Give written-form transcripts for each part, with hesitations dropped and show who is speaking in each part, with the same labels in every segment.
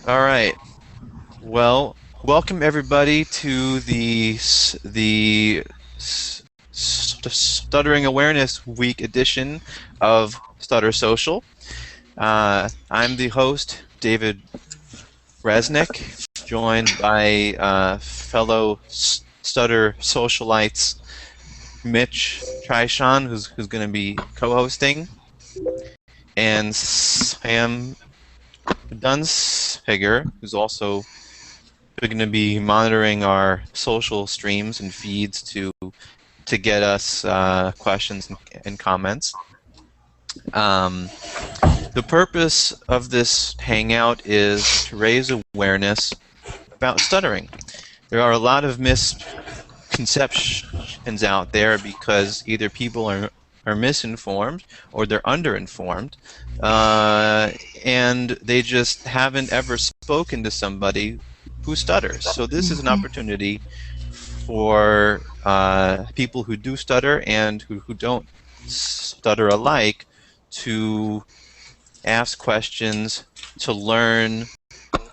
Speaker 1: All right. Well, welcome everybody to Stuttering Awareness Week edition of Stutter Social. I'm the host, David Resnick, joined by fellow Stutter socialites, Mitch Trishon, who's going to be co-hosting, and Sam Dunsfigger, who's also going to be monitoring our social streams and feeds to get us questions and comments. The purpose of this hangout is to raise awareness about stuttering. There are a lot of misconceptions out there because either people are misinformed or they're underinformed, and they just haven't ever spoken to somebody who stutters. So this is an opportunity for people who do stutter and who don't stutter alike to ask questions, to learn,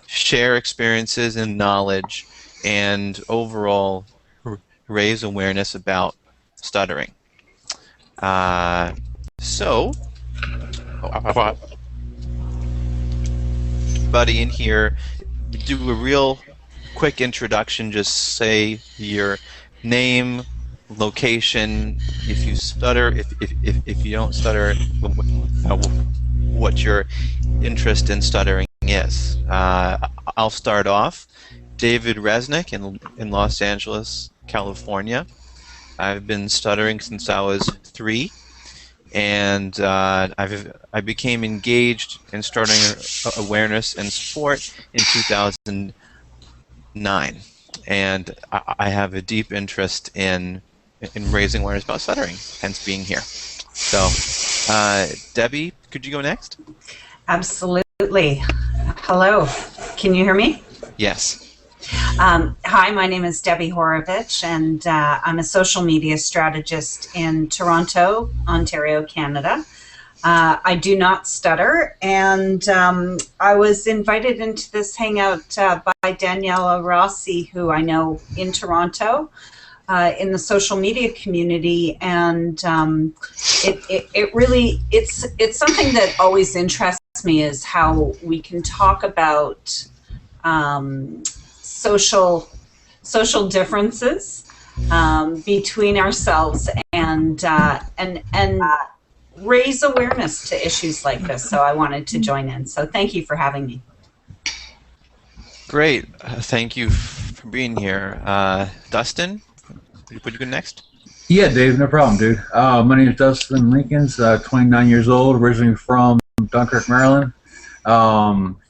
Speaker 1: share experiences and knowledge, and overall raise awareness about stuttering. So, buddy in here, do a real quick introduction. Just say your name, location, if you stutter, if you don't stutter, what your interest in stuttering is. I'll start off. David Resnick in Los Angeles, California. I've been stuttering since I was 3, and I became engaged in starting awareness and support in 2009, and I have a deep interest in raising awareness about stuttering, hence being here. So, Debbie, could you go next?
Speaker 2: Absolutely. Hello. Can you hear me?
Speaker 1: Yes.
Speaker 2: Hi, my name is Debbie Horovich, and I'm a social media strategist in Toronto, Ontario, Canada. I do not stutter, and I was invited into this hangout by Daniela Rossi, who I know in Toronto, in the social media community, and it's something that always interests me, is how we can talk about social differences between ourselves and raise awareness to issues like this. So I wanted to join in. So thank you for having me.
Speaker 1: Great. Thank you for being here. Dustin, would you go next?
Speaker 3: Yeah, Dave, no problem, dude. My name is Dustin Lincoln, 29 years old, originally from Dunkirk, Maryland.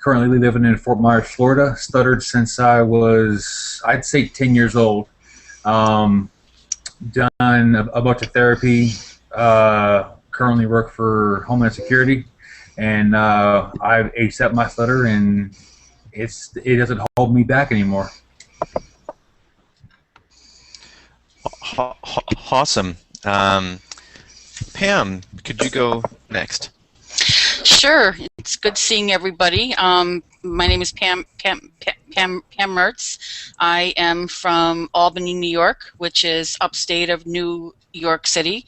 Speaker 3: Currently living in Fort Myers, Florida. Stuttered since I was, I'd say, 10 years old. Done a bunch of therapy. Currently work for Homeland Security, and I've accepted my stutter, and it doesn't hold me back anymore.
Speaker 1: Awesome. Pam, could you go next?
Speaker 4: Sure. It's good seeing everybody. My name is Pam Mertz. I am from Albany, New York, which is upstate of New York City.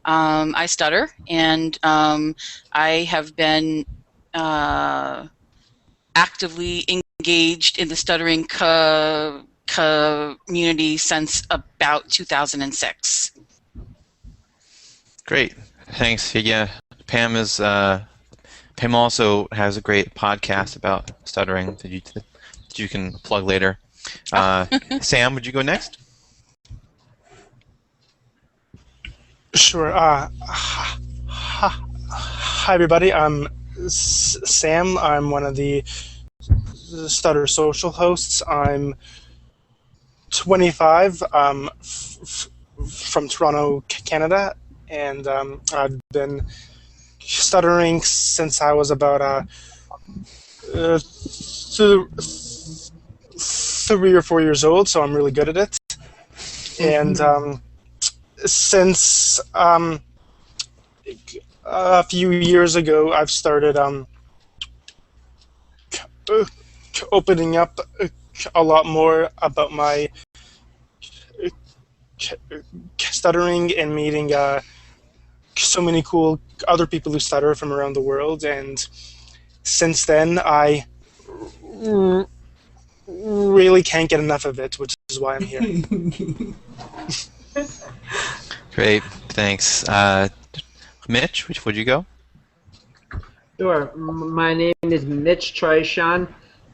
Speaker 4: I stutter, and I have been actively engaged in the stuttering community since about 2006.
Speaker 1: Great. Thanks. Yeah, Pam also has a great podcast about stuttering that you can plug later. Sam, would you go next?
Speaker 5: Sure. Hi, everybody. I'm Sam. I'm one of the Stutter Social hosts. I'm 25, from Toronto, Canada, and I've been stuttering since I was about 3 or 4 years old, so I'm really good at it. And since a few years ago, I've started opening up a lot more about my stuttering and meeting so many cool other people who stutter from around the world. And since then, I really can't get enough of it, which is why I'm here.
Speaker 1: Great, thanks. Mitch, would you go?
Speaker 6: Sure. My name is Mitch Trishan.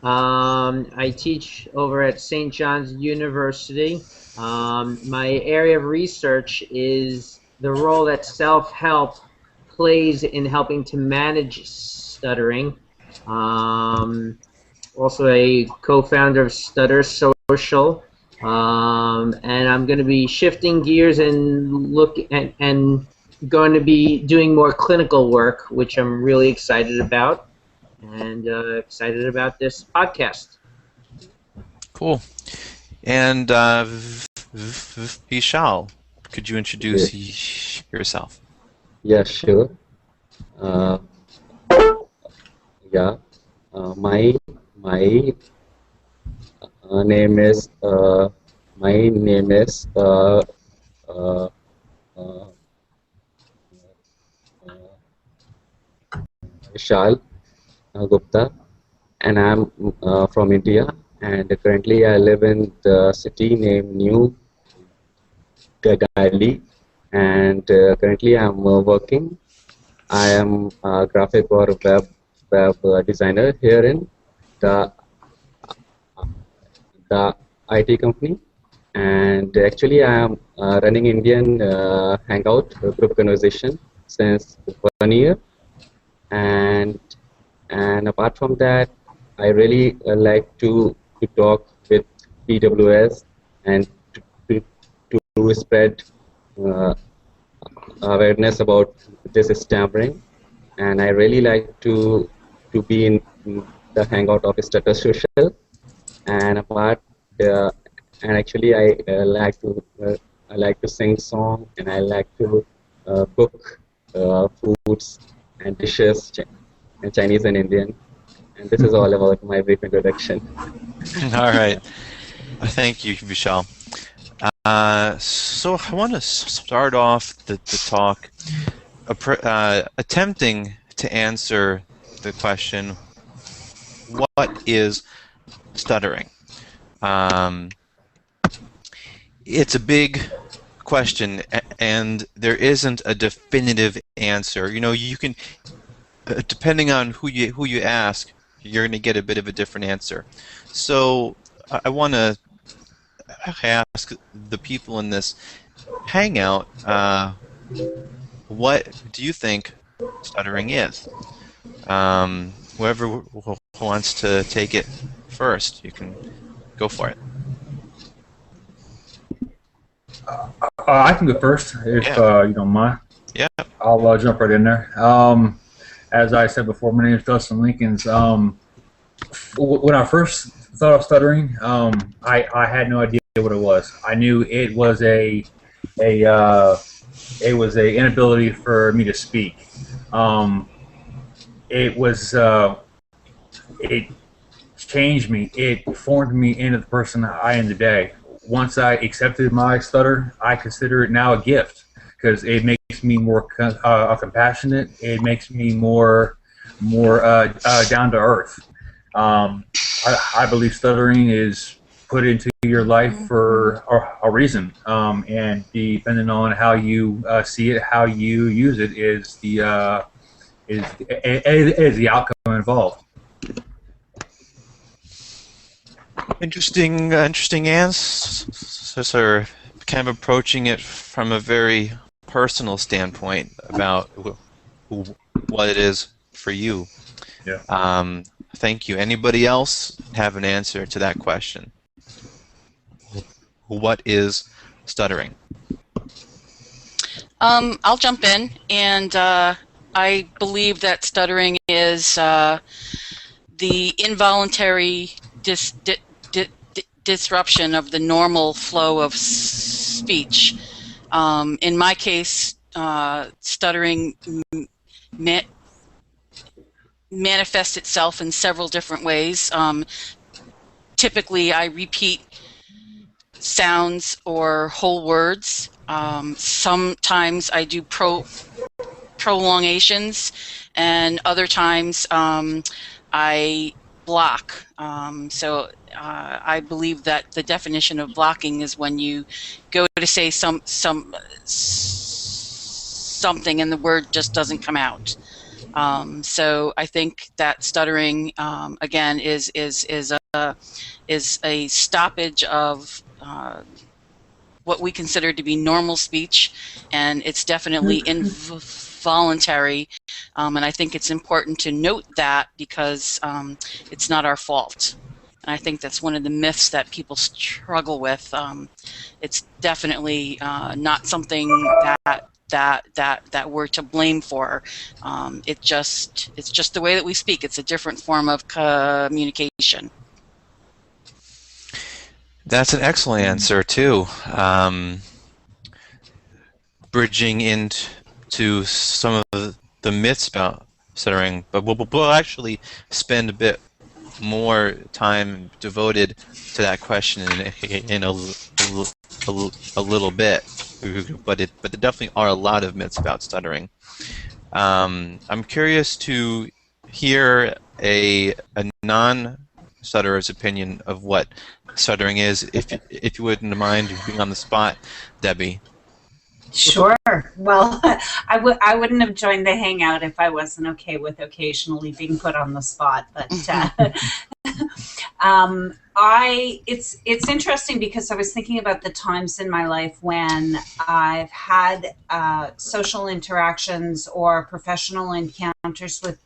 Speaker 6: I teach over at St. John's University. My area of research is the role that self-help plays in helping to manage stuttering. Also a co-founder of Stutter Social. And I'm going to be shifting gears and going to be doing more clinical work, which I'm really excited about, and excited about this podcast.
Speaker 1: Cool. And Vishal, could you introduce yourself?
Speaker 7: Yeah, sure. Yeah, my name is Vishal Gupta, and I'm from India. And currently, I live in the city named New Delhi. And currently, I'm working. I am a graphic or web designer here in the IT company. And actually, I am running Indian Hangout group conversation since 1 year. And apart from that, I really like to talk with PWS and to spread awareness about this stammering. And I really like to be in the hangout of Stutter Social. And actually, I like to sing song, and I like to cook foods and dishes, Chinese and Indian. And this is all about my brief introduction.
Speaker 1: All right. Thank you, Vishal. So I want to start off the talk attempting to answer the question, what is stuttering? It's a big question, and there isn't a definitive answer. You know, you can, depending on who you ask, you're going to get a bit of a different answer. So I want to ask the people in this hangout, what do you think stuttering is? Whoever wants to take it first, you can go for it.
Speaker 3: I can go first if you don't mind.
Speaker 1: Yeah.
Speaker 3: I'll jump right in there. As I said before, my name is Dustin Lincoln. When I first thought of stuttering, I had no idea what it was. I knew it was a inability for me to speak. It changed me. It formed me into the person I am today. Once I accepted my stutter, I consider it now a gift because it makes me more compassionate. It makes me more down to earth. I believe stuttering is put into your life for a reason, and depending on how you see it, how you use it, is the outcome involved.
Speaker 1: Interesting answer. Kind of approaching it from a very personal standpoint about what it is for you.
Speaker 3: Yeah.
Speaker 1: Thank you. Anybody else have an answer to that question? What is stuttering?
Speaker 4: I'll jump in, and I believe that stuttering is the involuntary disruption of the normal flow of speech. In my case, stuttering manifests itself in several different ways. Typically, I repeat sounds or whole words. Sometimes I do prolongations, and other times I block. I believe that the definition of blocking is when you go to say something and the word just doesn't come out. So I think that stuttering again is a stoppage of what we consider to be normal speech, and it's definitely involuntary. And I think it's important to note that because it's not our fault. And I think that's one of the myths that people struggle with. It's definitely not something that we're to blame for. It's just the way that we speak. It's a different form of communication.
Speaker 1: That's an excellent answer too. Bridging into some of the myths about stuttering, but we'll actually spend a bit more time devoted to that question in a little bit. But there definitely are a lot of myths about stuttering. I'm curious to hear a non-stutterer's opinion of what stuttering is, if you wouldn't mind being on the spot, Debbie.
Speaker 2: Sure. Well, I wouldn't have joined the hangout if I wasn't okay with occasionally being put on the spot. But it's interesting because I was thinking about the times in my life when I've had social interactions or professional encounters with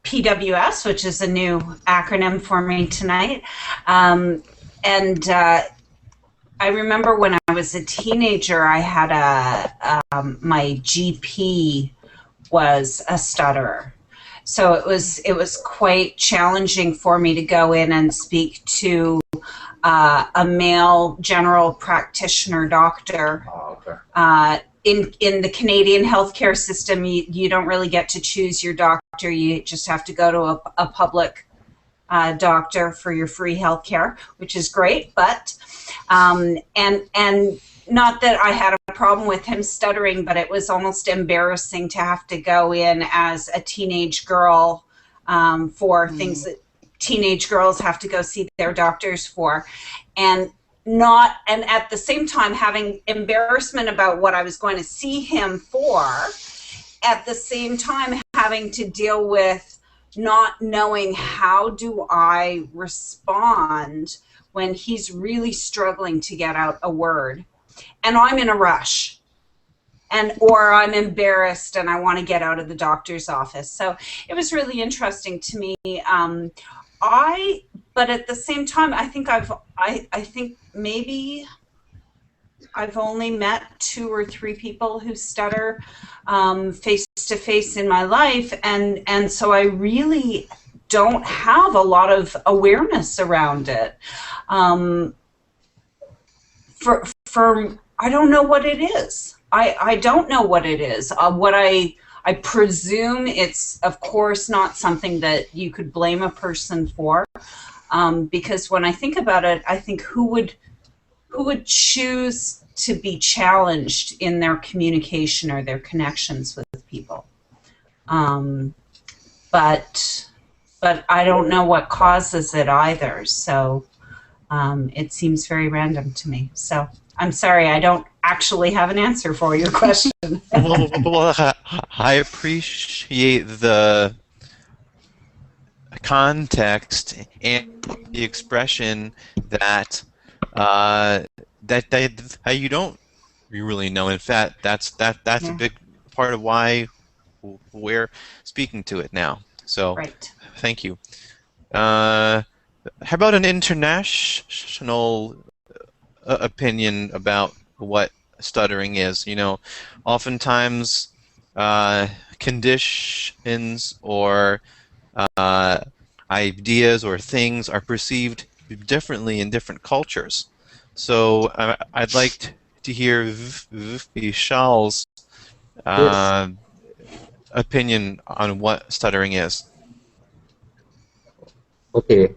Speaker 2: PWS, which is a new acronym for me tonight. I remember when I was a teenager, I had my GP was a stutterer. So it was quite challenging for me to go in and speak to a male general practitioner doctor.
Speaker 3: Oh, okay.
Speaker 2: In the Canadian healthcare system, you don't really get to choose your doctor. You just have to go to a public doctor for your free healthcare, which is great. But and not that I had a problem with him stuttering, but it was almost embarrassing to have to go in as a teenage girl for things that teenage girls have to go see their doctors for, and at the same time having embarrassment about what I was going to see him for, at the same time having to deal with not knowing how do I respond when he's really struggling to get out a word and I'm in a rush or I'm embarrassed and I want to get out of the doctor's office. So it was really interesting to me. But at the same time, I think maybe I've only met 2 or 3 people who stutter face to face in my life, and so I really don't have a lot of awareness around it. For I don't know what it is. I don't know what it is. What I presume it's, of course, not something that you could blame a person for, because when I think about it, I think who would choose to be challenged in their communication or their connections with people. But I don't know what causes it either. So it seems very random to me. So I'm sorry, I don't actually have an answer for your question.
Speaker 1: Well, I appreciate the context and the expression that that you don't really know. In fact, that's a big part of why we're speaking to it now. So,
Speaker 2: right.
Speaker 1: Thank you. How about an international opinion about what stuttering is? You know, oftentimes conditions or ideas or things are perceived differently in different cultures. So I'd like to hear Vishal's opinion on what stuttering is?
Speaker 7: Okay,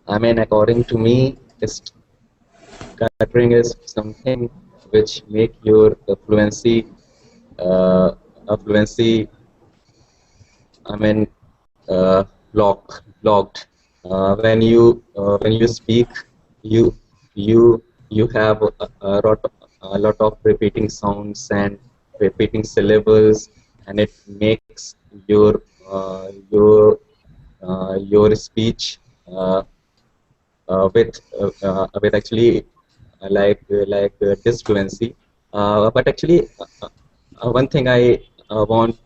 Speaker 7: I mean, according to me, stuttering is something which make your uh, fluency. I mean, uh, locked. When you speak, you you have a lot of repeating sounds and repeating syllables, and it makes your your speech uh, with actually disfluency. But actually, one thing I want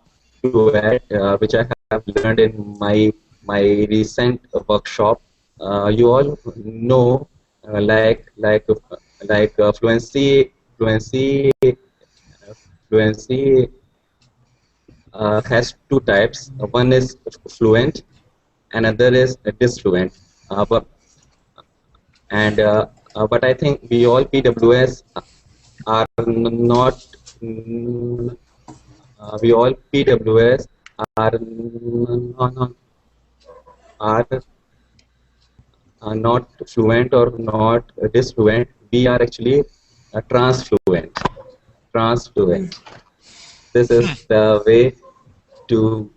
Speaker 7: to add, which I have learned in my recent workshop. You all know, fluency fluency has two types. One is fluent, another is disfluent. But I think we all PWS are not. We all PWS are are not fluent or not disfluent. We are actually transfluent. Transfluent. This is the way to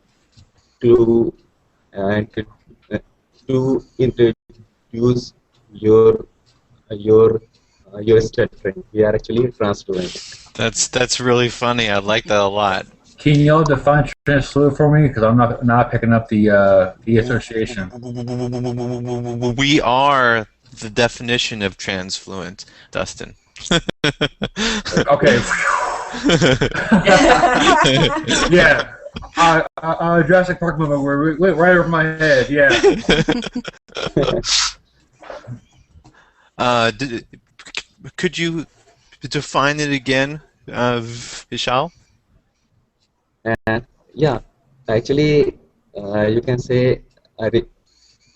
Speaker 7: to uh, to, to introduce your your stuttering. We are actually transfluent.
Speaker 1: That's really funny. I like that a lot.
Speaker 3: Can y'all define transfluent for me? Because I'm not picking up the association.
Speaker 1: We are the definition of transfluent, Dustin.
Speaker 3: Okay. Yeah. Jurassic Park movie where went right over my head. Yeah.
Speaker 1: Could you define it again, Vishal?
Speaker 7: Yeah, actually, you can say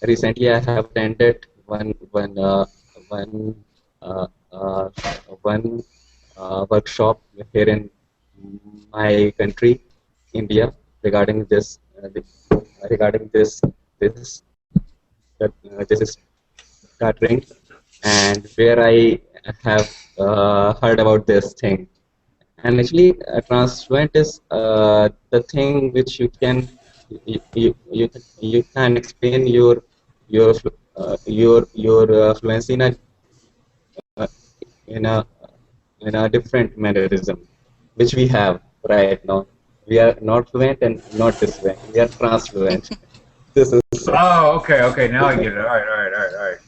Speaker 7: recently I have attended one uh, uh, one workshop here in my country, India, regarding regarding this this is stuttering, and where I have heard about this thing. And actually, transfluent is the thing which you can explain your fluency uh, in a in a different mannerism, which we have right now. We are not fluent and not disfluent. We are transfluent. This is
Speaker 3: Oh, okay, okay. Now I get it. All right, all right, all right, all right.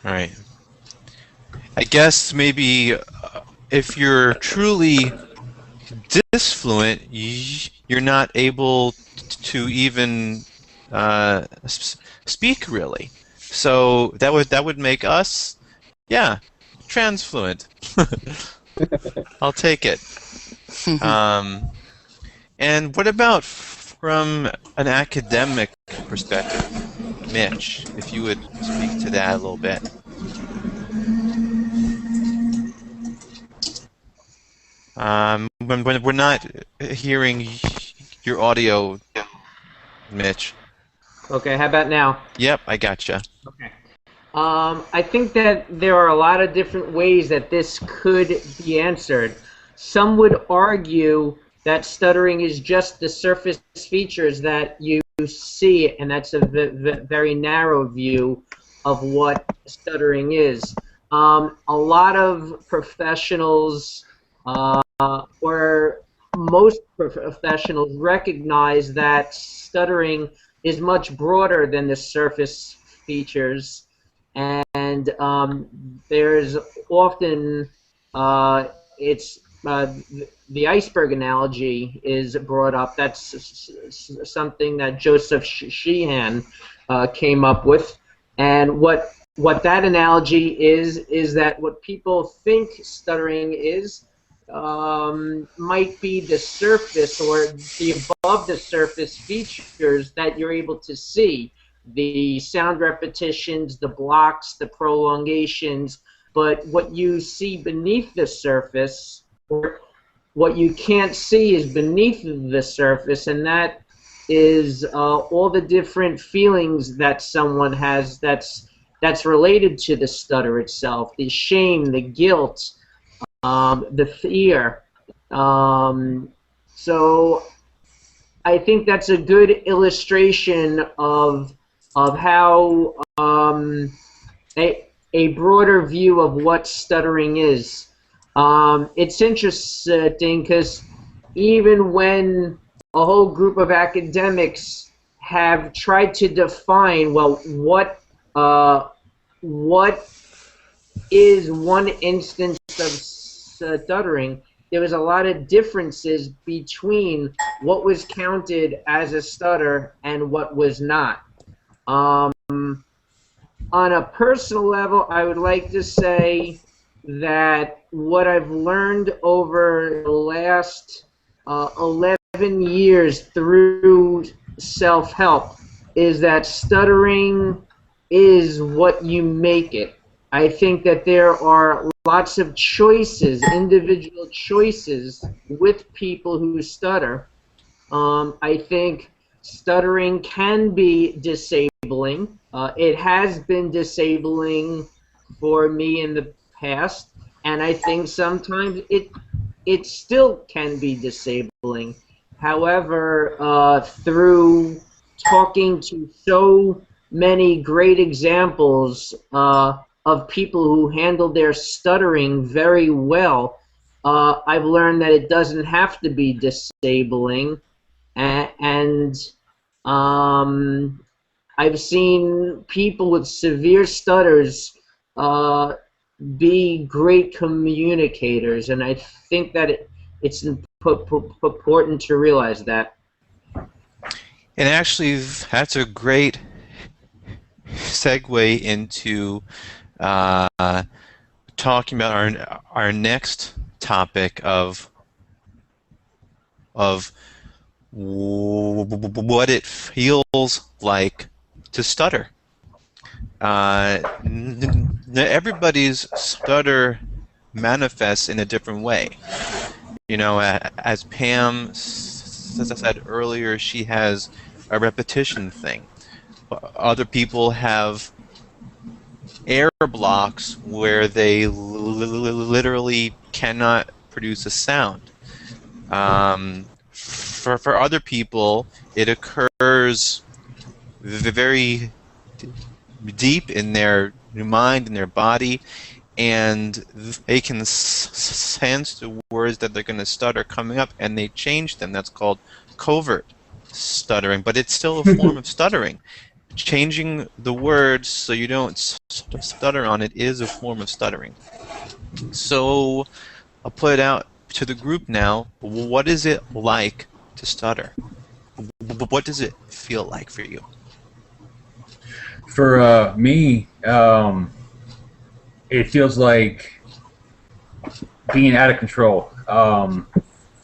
Speaker 1: All right. I guess maybe if you're truly disfluent, you're not able to even speak really. So that would make us, yeah, transfluent. I'll take it. And what about from an academic perspective, Mitch? If you would speak to that a little bit. When we're not hearing your audio, Mitch.
Speaker 6: Okay, how about now?
Speaker 1: Yep, I gotcha.
Speaker 6: Okay. I think that there are a lot of different ways that this could be answered. Some would argue that stuttering is just the surface features that you see, and that's a very narrow view of what stuttering is. A lot of professionals, or most professionals, recognize that stuttering is much broader than the surface features, and there's often it's the iceberg analogy is brought up. That's something that Joseph Sheehan came up with, and what that analogy is that what people think stuttering is might be the surface or the above the surface features that you're able to see, the sound repetitions, the blocks, the prolongations, but what you see beneath the surface, or what you can't see is beneath the surface, and that is all the different feelings that someone has that's related to the stutter itself, the shame, the guilt, the fear. So I think that's a good illustration of how a broader view of what stuttering is. It's interesting because even when a whole group of academics have tried to define, well, what is one instance of stuttering, there was a lot of differences between what was counted as a stutter and what was not. On a personal level, I would like to say that what I've learned over the last 11 years through self-help is that stuttering is what you make it. I think that there are lots of choices, individual choices with people who stutter. I think stuttering can be disabling. It has been disabling for me in the past, and I think sometimes it still can be disabling. However, through talking to so many great examples of people who handle their stuttering very well, I've learned that it doesn't have to be disabling, and I've seen people with severe stutters be great communicators, and I think that it's important to realize that.
Speaker 1: And actually, that's a great segue into talking about our next topic of what it feels like to stutter. Everybody's stutter manifests in a different way. You know, as Pam said earlier, she has a repetition thing. Other people have air blocks where they literally cannot produce a sound. For other people, it occurs very deep in their mind and their body, and they can sense the words that they're going to stutter coming up, and they change them. That's called covert stuttering, but it's still a form of stuttering. Changing the words so you don't stutter on it is a form of stuttering. So I'll put it out to the group now. What is it like to stutter? What does it feel like for you?
Speaker 3: For me, it feels like being out of control.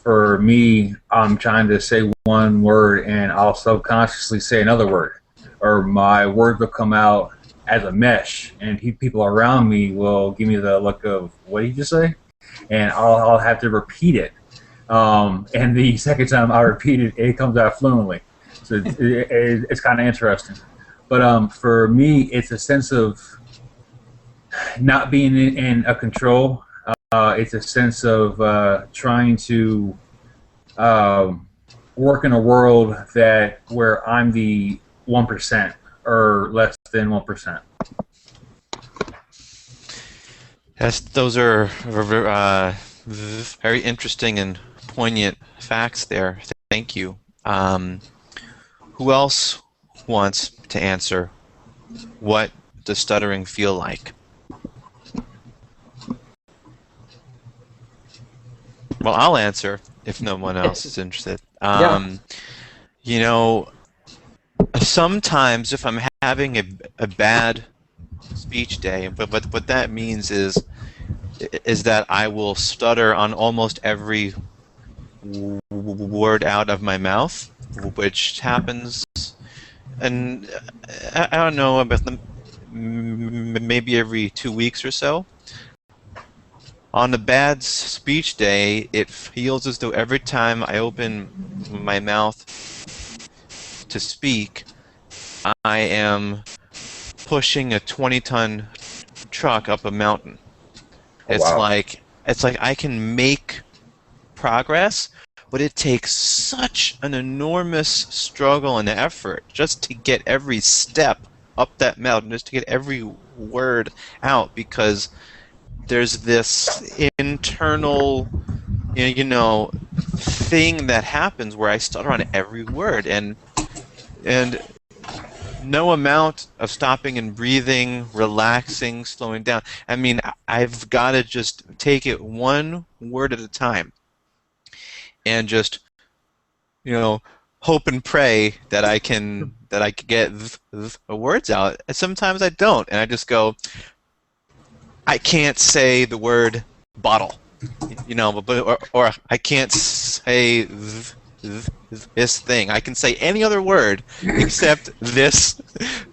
Speaker 3: For me, I'm trying to say one word and I'll subconsciously say another word, or my words will come out as a mesh, and people around me will give me the look of, what did you just say? And I'll have to repeat it. And the second time I repeat it, it comes out fluently. So it's kind of interesting. But for me, it's a sense of not being in a control. It's a sense of trying to work in a world where I'm the 1% or less than 1%.
Speaker 1: Those are very interesting and poignant facts there. Thank you. Who else wants to answer? What does stuttering feel like? Well, I'll answer if no one else is interested. You know, sometimes if I'm having a bad speech day, but what that means is that I will stutter on almost every word out of my mouth, which happens, and I don't know, about maybe every 2 weeks or so. On a bad speech day, it feels as though every time I open my mouth to speak, I am pushing a 20-ton truck up a mountain.
Speaker 8: Oh,
Speaker 1: It's
Speaker 8: wow.
Speaker 1: like I can make progress, but it takes such an enormous struggle and effort just to get every step up that mountain, just to get every word out, because there's this internal, thing that happens where I stutter on every word, and no amount of stopping and breathing, relaxing, slowing down. I mean, I've got to just take it one word at a time and just, hope and pray that I can get the words out. And sometimes I don't, and I just go, I can't say the word bottle, or I can't say this thing. I can say any other word except this,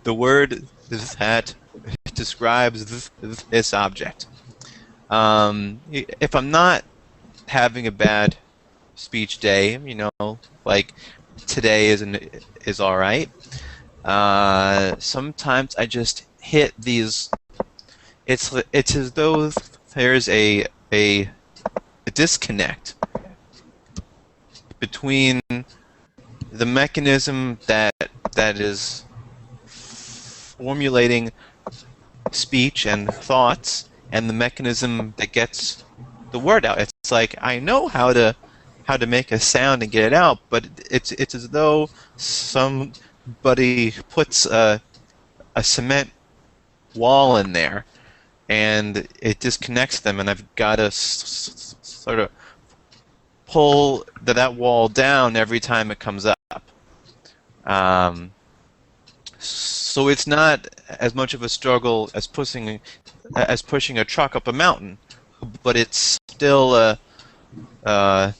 Speaker 1: the word that describes this object. If I'm not having a bad speech day, like today is all right. Sometimes I just hit these. It's as though there's a disconnect between the mechanism that is formulating speech and thoughts and the mechanism that gets the word out. It's like I know how to make a sound and get it out, but it's as though somebody puts a cement wall in there and it disconnects them, and I've got to sort of pull that wall down every time it comes up. So it's not as much of a struggle as pushing a truck up a mountain, but it's still when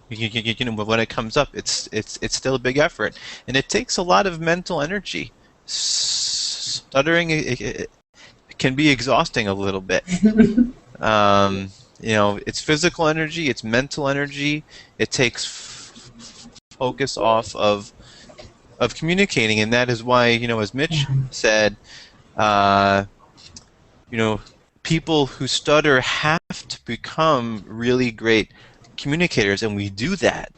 Speaker 1: it comes up, it's still a big effort, and it takes a lot of mental energy. Stuttering it can be exhausting a little bit. It's physical energy, it's mental energy. It takes focus off of communicating, and that is why, as Mitch said, people who stutter have to become really great communicators, and we do that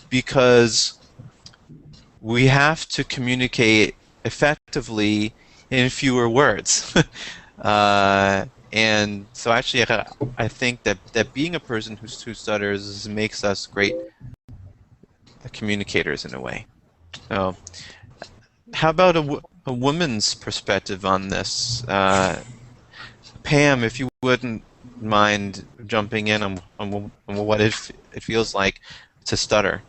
Speaker 1: because we have to communicate effectively in fewer words. And so actually I think that being a person who stutters makes us great communicators in a way. So how about a woman's perspective on this? Pam, if you wouldn't mind jumping in on what it feels like to stutter.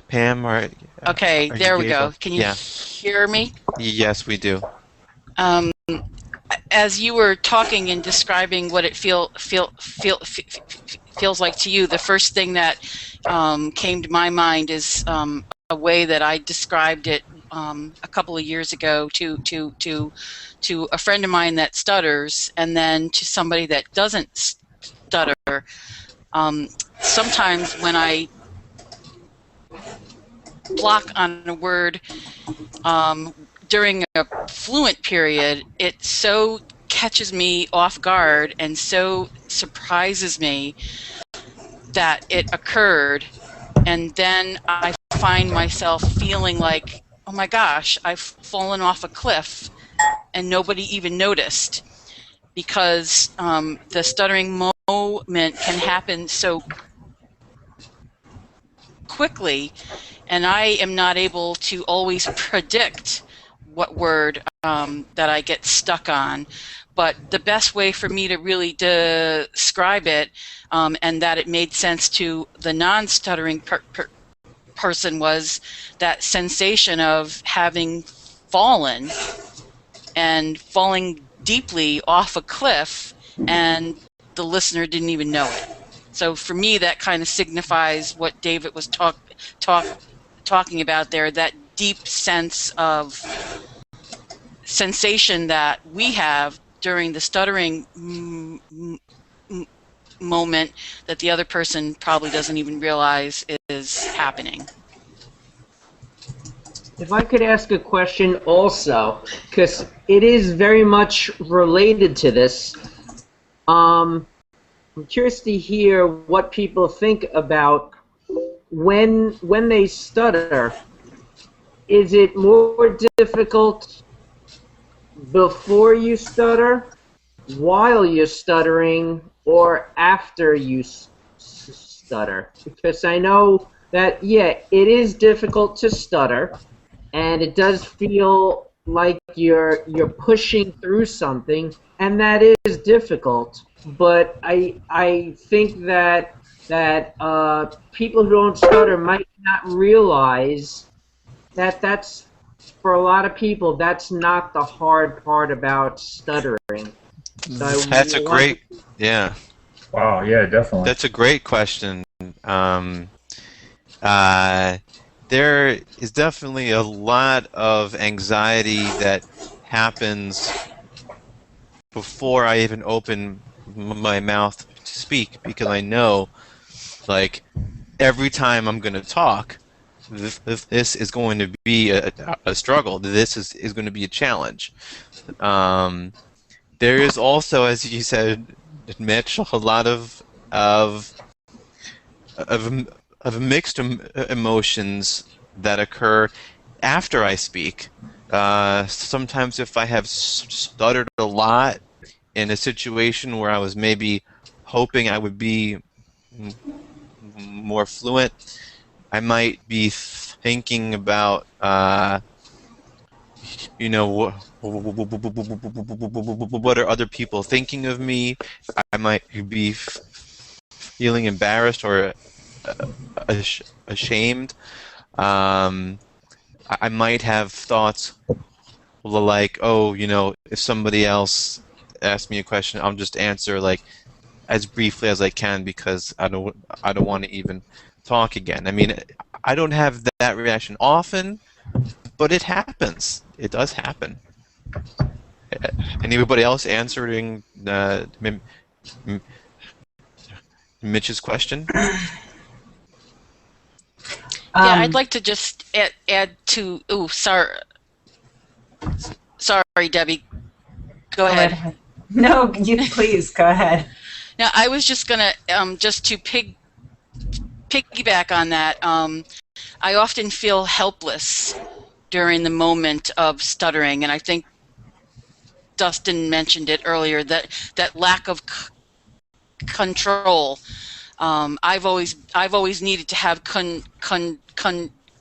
Speaker 1: Pam,
Speaker 4: Okay, there we go.
Speaker 1: able?
Speaker 4: Can you hear me?
Speaker 1: Yes, we do.
Speaker 4: As you were talking and describing what it feels like to you, the first thing that came to my mind is a way that I described it a couple of years ago to a friend of mine that stutters, and then to somebody that doesn't stutter. Sometimes when I block on a word during a fluent period, it so catches me off guard and so surprises me that it occurred, and then I find myself feeling like, oh my gosh, I've fallen off a cliff and nobody even noticed, because the stuttering moment can happen so quickly, and I am not able to always predict what word that I get stuck on. But the best way for me to really describe it, and that it made sense to the non-stuttering person, was that sensation of having fallen and falling deeply off a cliff, and the listener didn't even know it. So for me, that kind of signifies what David was talking about there, that deep sense of sensation that we have during the stuttering moment that the other person probably doesn't even realize is happening.
Speaker 6: If I could ask a question also, because it is very much related to this, I'm curious to hear what people think about when they stutter. Is it more difficult before you stutter, while you're stuttering, or after you stutter? Because I know that, yeah, it is difficult to stutter, and it does feel like you're pushing through something, and that is difficult. But I think that people who don't stutter might not realize that that's, for a lot of people, that's not the hard part about stuttering. So
Speaker 1: That's a great, yeah.
Speaker 3: Wow, yeah, definitely.
Speaker 1: That's a great question. There is definitely a lot of anxiety that happens before I even open my mouth to speak, because I know, like, every time I'm going to talk, this is going to be a struggle. This is going to be a challenge. There is also, as you said, Mitch, a lot of mixed emotions that occur after I speak. Sometimes if I have stuttered a lot in a situation where I was maybe hoping I would be more fluent, I might be thinking about, you know, what are other people thinking of me? I might be feeling embarrassed or ashamed. I might have thoughts like, oh, you know, if somebody else asks me a question, I'll just answer like as briefly as I can, because I don't want to even talk again. I mean, I don't have that reaction often, but it happens. It does happen. Anybody else answering Mitch's question?
Speaker 4: Yeah, I'd like to just add to. Oh, sorry, Debbie. Go ahead.
Speaker 2: No, you please go ahead.
Speaker 4: Now, I was just gonna just to piggyback on that. I often feel helpless during the moment of stuttering, and I think Dustin mentioned it earlier, that lack of control. I've always needed to have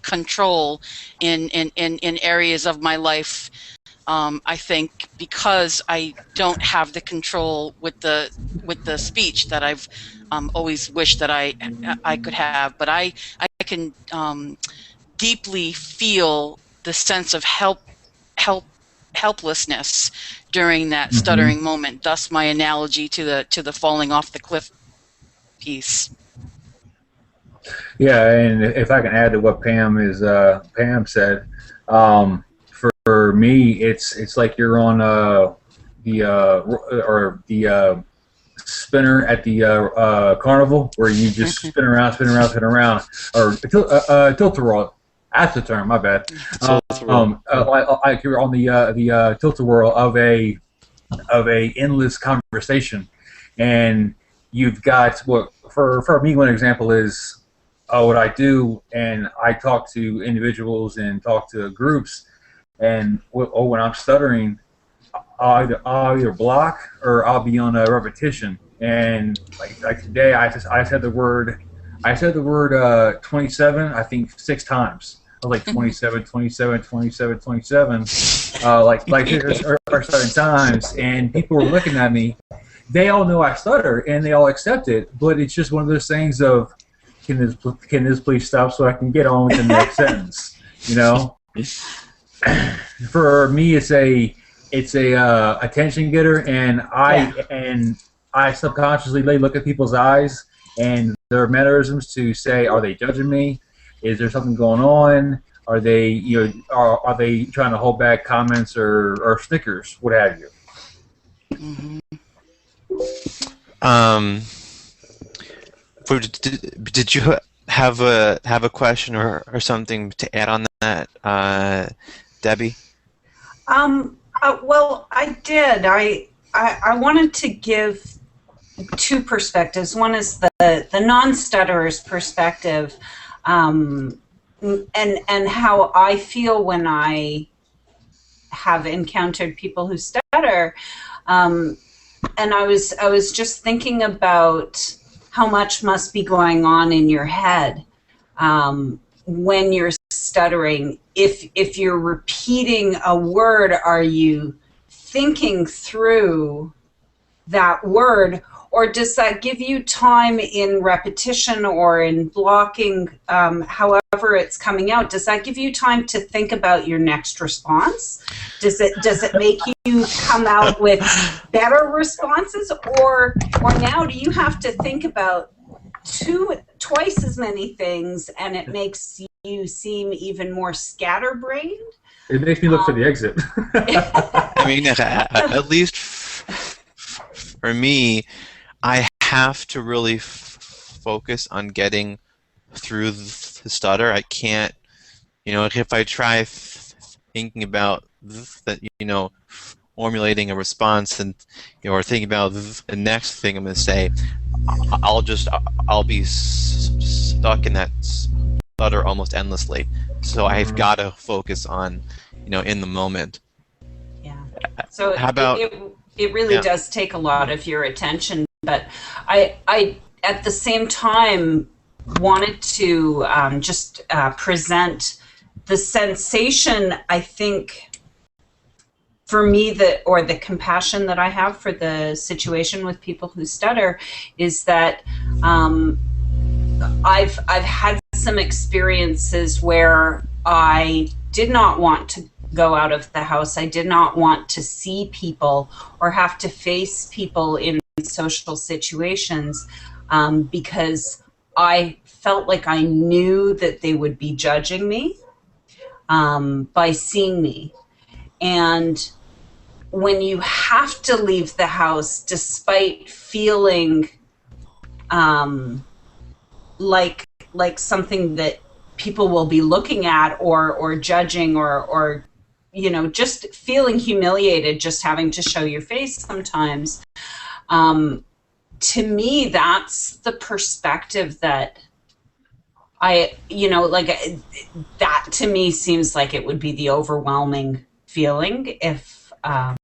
Speaker 4: control in areas of my life. I think because I don't have the control with the speech that I've always wished that I could have. But I can deeply feel the sense of helplessness during that stuttering moment. Thus, my analogy to the falling off the cliff piece.
Speaker 3: Yeah, and if I can add to what Pam said, for me, it's like you're on the spinner at the carnival, where you just spin around, or tilt-a-whirl. That's the term. My bad. Like you're on the tilt-a-whirl of a endless conversation, and you've got what for me one example is what I do, and I talk to individuals and talk to groups, and when I'm stuttering, I'll either block or I'll be on a repetition. And like today, I said the word 27, I think 6 times. I was like 27, 27, 27, 27, like 6 or 7 times, and people were looking at me. They all know I stutter, and they all accept it, but it's just one of those things of, can this please stop so I can get on with the next sentence? You know, for me, it's a attention getter, and I subconsciously look at people's eyes and their mannerisms to say, are they judging me? Is there something going on? Are they, are they trying to hold back comments or snickers, what have you?
Speaker 4: Mhm.
Speaker 1: Did you have a question or something to add on that, Debbie?
Speaker 2: Well, I did. I wanted to give two perspectives. One is the non-stutterer's perspective, and how I feel when I have encountered people who stutter. And I was just thinking about how much must be going on in your head when you're stuttering. If you're repeating a word, are you thinking through that word, or does that give you time in repetition or in blocking, however it's coming out? Does that give you time to think about your next response? Does it make you come out with better responses, or now do you have to think about twice as many things, and it makes you seem even more scatterbrained?
Speaker 3: It makes me look for the exit.
Speaker 1: I mean, at least for me, I have to really focus on getting through the stutter. I can't, if I try thinking about that, formulating a response and or thinking about the next thing I'm going to say, I'll be stuck in that stutter almost endlessly. So I've got to focus on, in the moment.
Speaker 2: Yeah. So
Speaker 1: how about
Speaker 2: it really does take a lot of your attention, but I at the same time wanted to just present the sensation, I think, for me, the compassion that I have for the situation with people who stutter is that I've had some experiences where I did not want to go out of the house. I did not want to see people or have to face people in social situations because I felt like I knew that they would be judging me by seeing me. And when you have to leave the house despite feeling like something that people will be looking at or judging or just feeling humiliated, just having to show your face sometimes, to me, that's the perspective that that to me seems like it would be the overwhelming feeling if I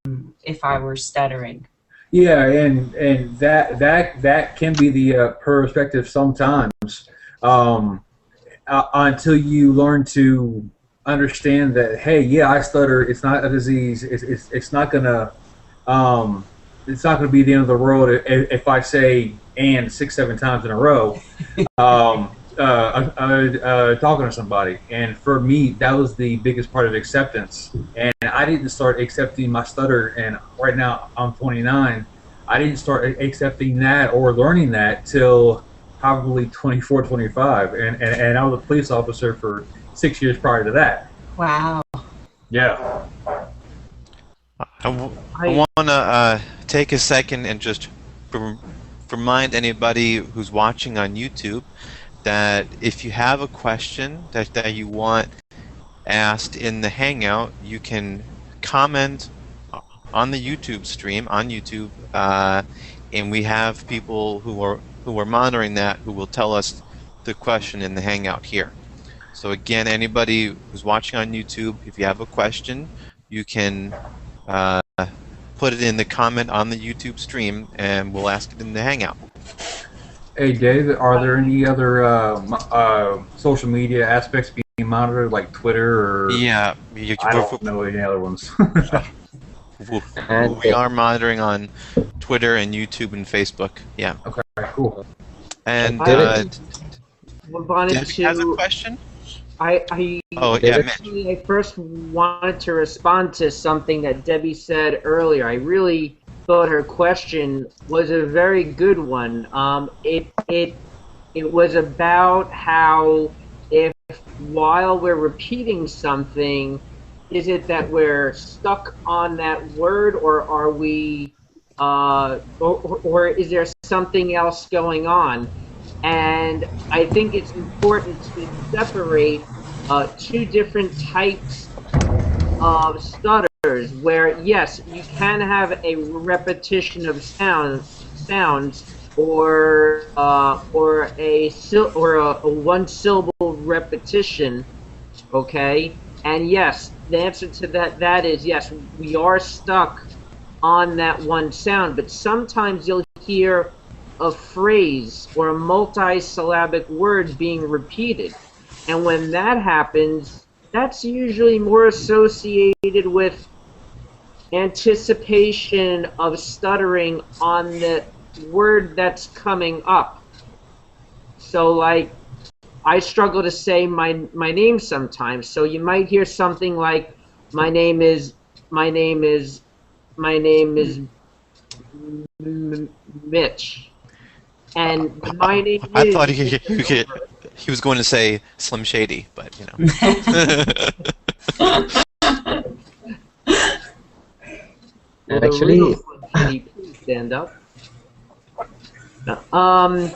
Speaker 2: were stuttering.
Speaker 3: Yeah, and that can be the perspective sometimes, until you learn to understand that, hey, yeah, I stutter. It's not a disease. It's not gonna be the end of the world if I say "and" 6-7 times in a row. Talking to somebody, and for me, that was the biggest part of acceptance. And I didn't start accepting my stutter, and right now I'm 29. I didn't start accepting that or learning that till probably 24, 25, and I was a police officer for 6 years prior to that.
Speaker 2: Wow.
Speaker 3: Yeah.
Speaker 1: I want to take a second and just remind anybody who's watching on YouTube that if you have a question that you want asked in the Hangout, you can comment on the YouTube stream on YouTube, and we have people who are monitoring that who will tell us the question in the Hangout here. So again, anybody who's watching on YouTube, if you have a question, you can put it in the comment on the YouTube stream, and we'll ask it in the Hangout.
Speaker 3: Hey, Dave, are there any other social media aspects being monitored, like Twitter or?
Speaker 1: Yeah,
Speaker 3: I don't know any other ones.
Speaker 1: We are monitoring on Twitter and YouTube and Facebook. Yeah.
Speaker 3: Okay, cool.
Speaker 1: And
Speaker 6: wanted
Speaker 1: Debbie has a question?
Speaker 6: I first wanted to respond to something that Debbie said earlier. I really thought her question was a very good one. It was about how if while we're repeating something, is it that we're stuck on that word, or are we, or is there something else going on? And I think it's important to separate two different types of stutters, where yes, you can have a repetition of sounds, or a one syllable repetition. Okay, and yes, the answer to that is yes, we are stuck on that one sound, but sometimes you'll hear a phrase or a multi-syllabic word being repeated. And when that happens, that's usually more associated with anticipation of stuttering on the word that's coming up. So like, I struggle to say my name sometimes. So you might hear something like, my name is Mitch. And my name
Speaker 1: I
Speaker 6: is.
Speaker 1: thought he was going to say Slim Shady, but you know.
Speaker 7: And actually,
Speaker 6: Please stand up.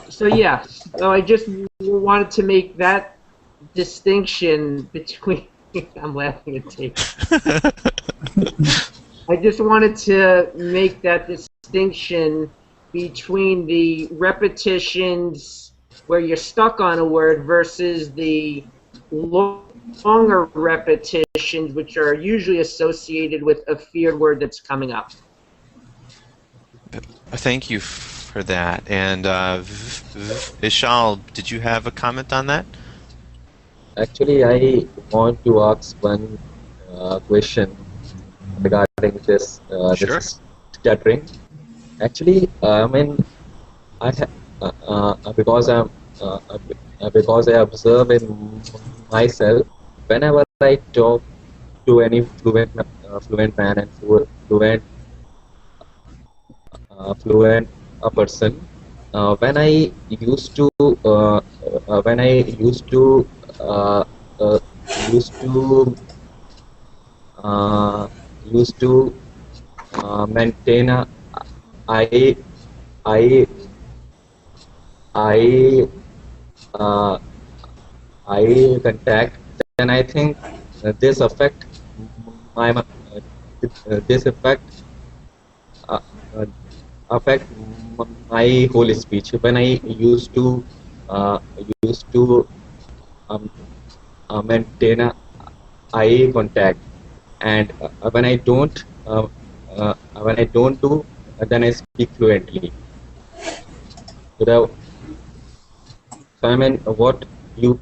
Speaker 6: So yeah, so I just wanted to make that distinction between. I'm laughing at tape. I just wanted to make that distinction between the repetitions where you're stuck on a word versus the longer repetitions, which are usually associated with a feared word that's coming up.
Speaker 1: Thank you for that. And Ishal, did you have a comment on that?
Speaker 7: actually, I want to ask one question regarding this
Speaker 1: Sure.
Speaker 7: this stuttering. Actually, I mean, because because I observe in myself whenever I talk to any fluent man and fluent a person, when I used to when I uh, uh, used to used to maintain a I I I uh, eye contact, then I think this affect this uh, uh, affect my whole speech. When I uh, used to um, maintain a eye contact, and when I don't do, then I speak fluently. Without, so I mean, what you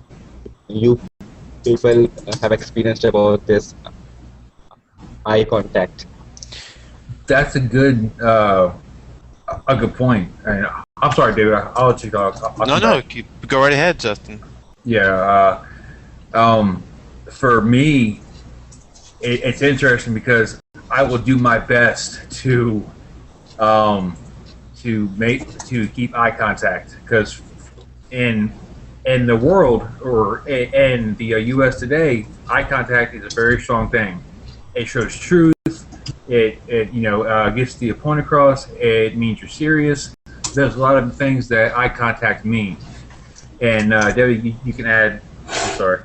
Speaker 7: people have experienced about this eye contact?
Speaker 3: That's a good point. And I'm sorry, David. I'll let you go. I'll
Speaker 1: No,
Speaker 3: come
Speaker 1: no,
Speaker 3: back.
Speaker 1: go right ahead, Justin.
Speaker 3: Yeah. For me, it's interesting because I will do my best to keep eye contact, because in the world, or in the U.S. today, eye contact is a very strong thing. It shows truth. It gets the point across. It means you're serious. There's a lot of things that eye contact mean. And Debbie, you can add. I'm sorry.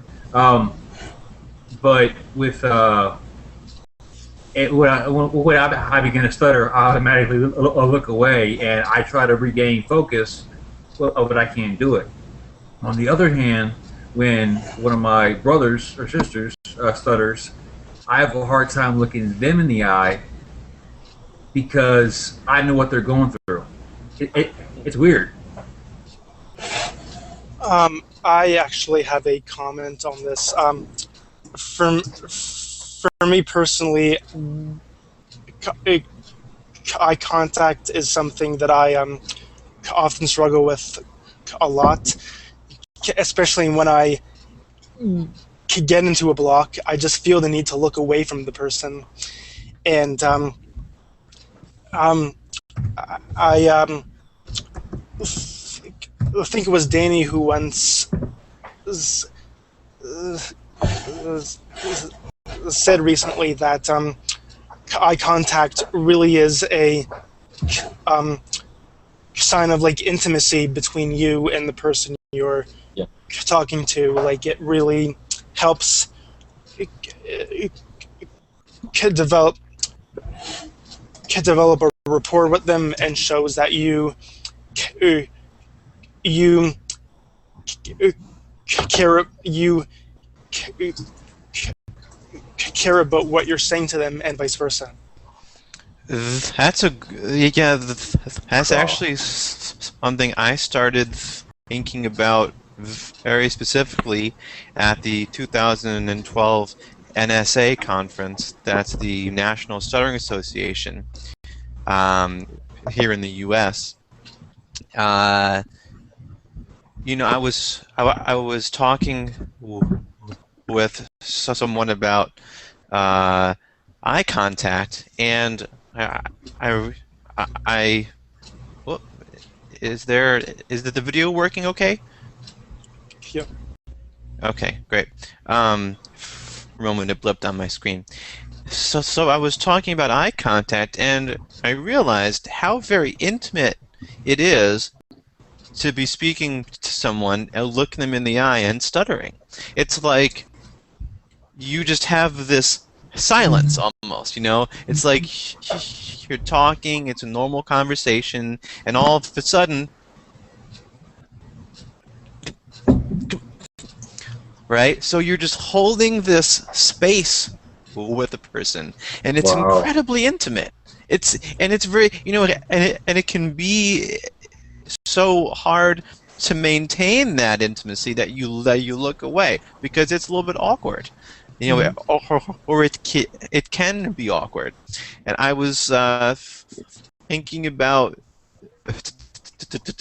Speaker 3: But with when I begin to stutter, I automatically look away, and I try to regain focus, but I can't do it. On the other hand, when one of my brothers or sisters stutters, I have a hard time looking them in the eye because I know what they're going through. It's weird.
Speaker 5: I actually have a comment on this. For me personally, eye contact is something that I often struggle with a lot, especially when I get into a block. I just feel the need to look away from the person, and I think it was Danny who once said recently that eye contact really is a sign of like intimacy between you and the person you're
Speaker 7: Yeah.
Speaker 5: talking to. Like it really helps develop a rapport with them and shows that you care about what you're saying to them and vice versa.
Speaker 1: That's that's actually something I started thinking about very specifically at the 2012 NSA conference. That's the National Stuttering Association here in the U.S. You know, I was talking with someone about eye contact, and well, is the video working okay?
Speaker 5: Yeah.
Speaker 1: Okay, great. For a moment it blipped on my screen. So I was talking about eye contact, and I realized how very intimate it is to be speaking to someone and looking them in the eye and stuttering. It's like you just have this silence almost, you know? It's like you're talking, it's a normal conversation, and all of a sudden, right? So you're just holding this space with a person, and it's
Speaker 3: Wow.
Speaker 1: incredibly intimate. It's very, you know, and it can be so hard to maintain that intimacy that you look away because it's a little bit awkward, you know, or it can be awkward. And I was thinking about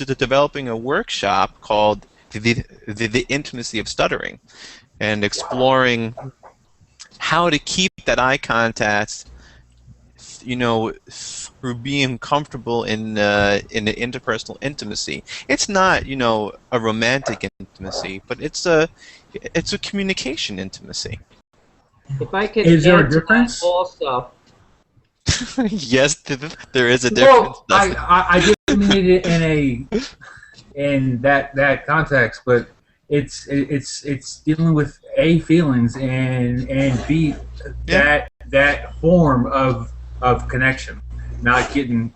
Speaker 1: developing a workshop called the intimacy of stuttering, and exploring how to keep that eye contact, you know, through being comfortable in the interpersonal intimacy. It's not, you know, a romantic intimacy, but it's a communication intimacy.
Speaker 6: If I could
Speaker 3: Is there a
Speaker 6: add to that
Speaker 3: difference?
Speaker 6: also.
Speaker 1: Yes, there is a difference.
Speaker 3: Well, I didn't mean it in that context, but it's dealing with A, feelings, and B, that form of connection. Not getting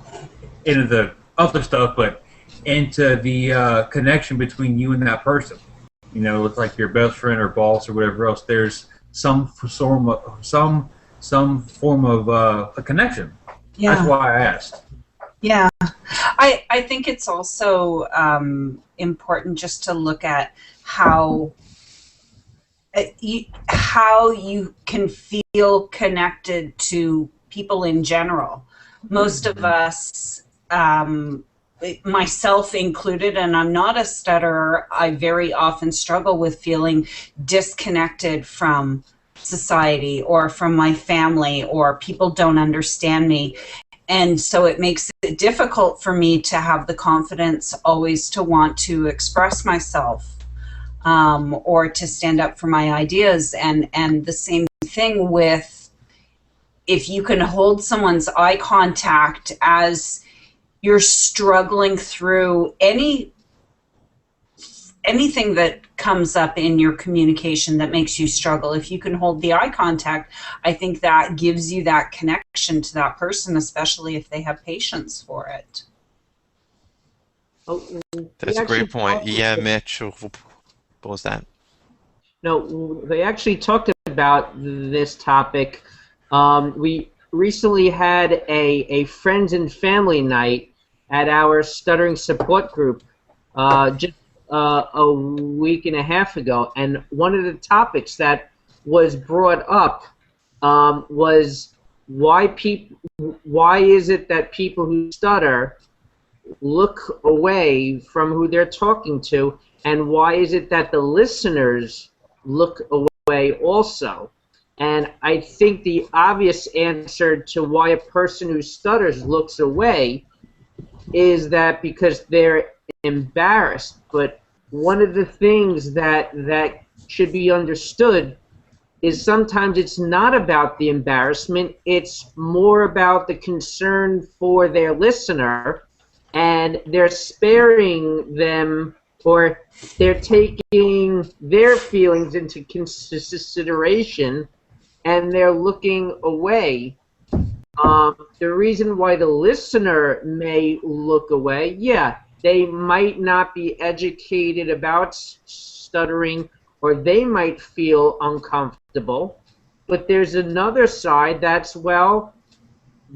Speaker 3: into the other stuff, but into the connection between you and that person. You know, it's like your best friend or boss or whatever else. There's some form of a connection.
Speaker 2: Yeah.
Speaker 3: That's why I asked.
Speaker 2: Yeah, I think it's also important just to look at how you can feel connected to people in general. Most of us, myself included, and I'm not a stutterer, I very often struggle with feeling disconnected from society or from my family, or people don't understand me. And so it makes it difficult for me to have the confidence always to want to express myself, or to stand up for my ideas. And the same thing with, if you can hold someone's eye contact as you're struggling through anything that comes up in your communication that makes you struggle, if you can hold the eye contact, I think that gives you that connection to that person, especially if they have patience for it.
Speaker 6: Oh,
Speaker 1: That's a great point. Yeah, Mitch, what was that?
Speaker 6: No, they actually talked about this topic. We recently had a friends and family night at our stuttering support group just a week and a half ago, and one of the topics that was brought up was why is it that people who stutter look away from who they're talking to, and why is it that the listeners look away also? And I think the obvious answer to why a person who stutters looks away is that because they're embarrassed. But one of the things that should be understood is sometimes it's not about the embarrassment, it's more about the concern for their listener, and they're sparing them, or they're taking their feelings into consideration, and they're looking away. The reason why the listener may look away, yeah, they might not be educated about stuttering, or they might feel uncomfortable. But there's another side that's, well,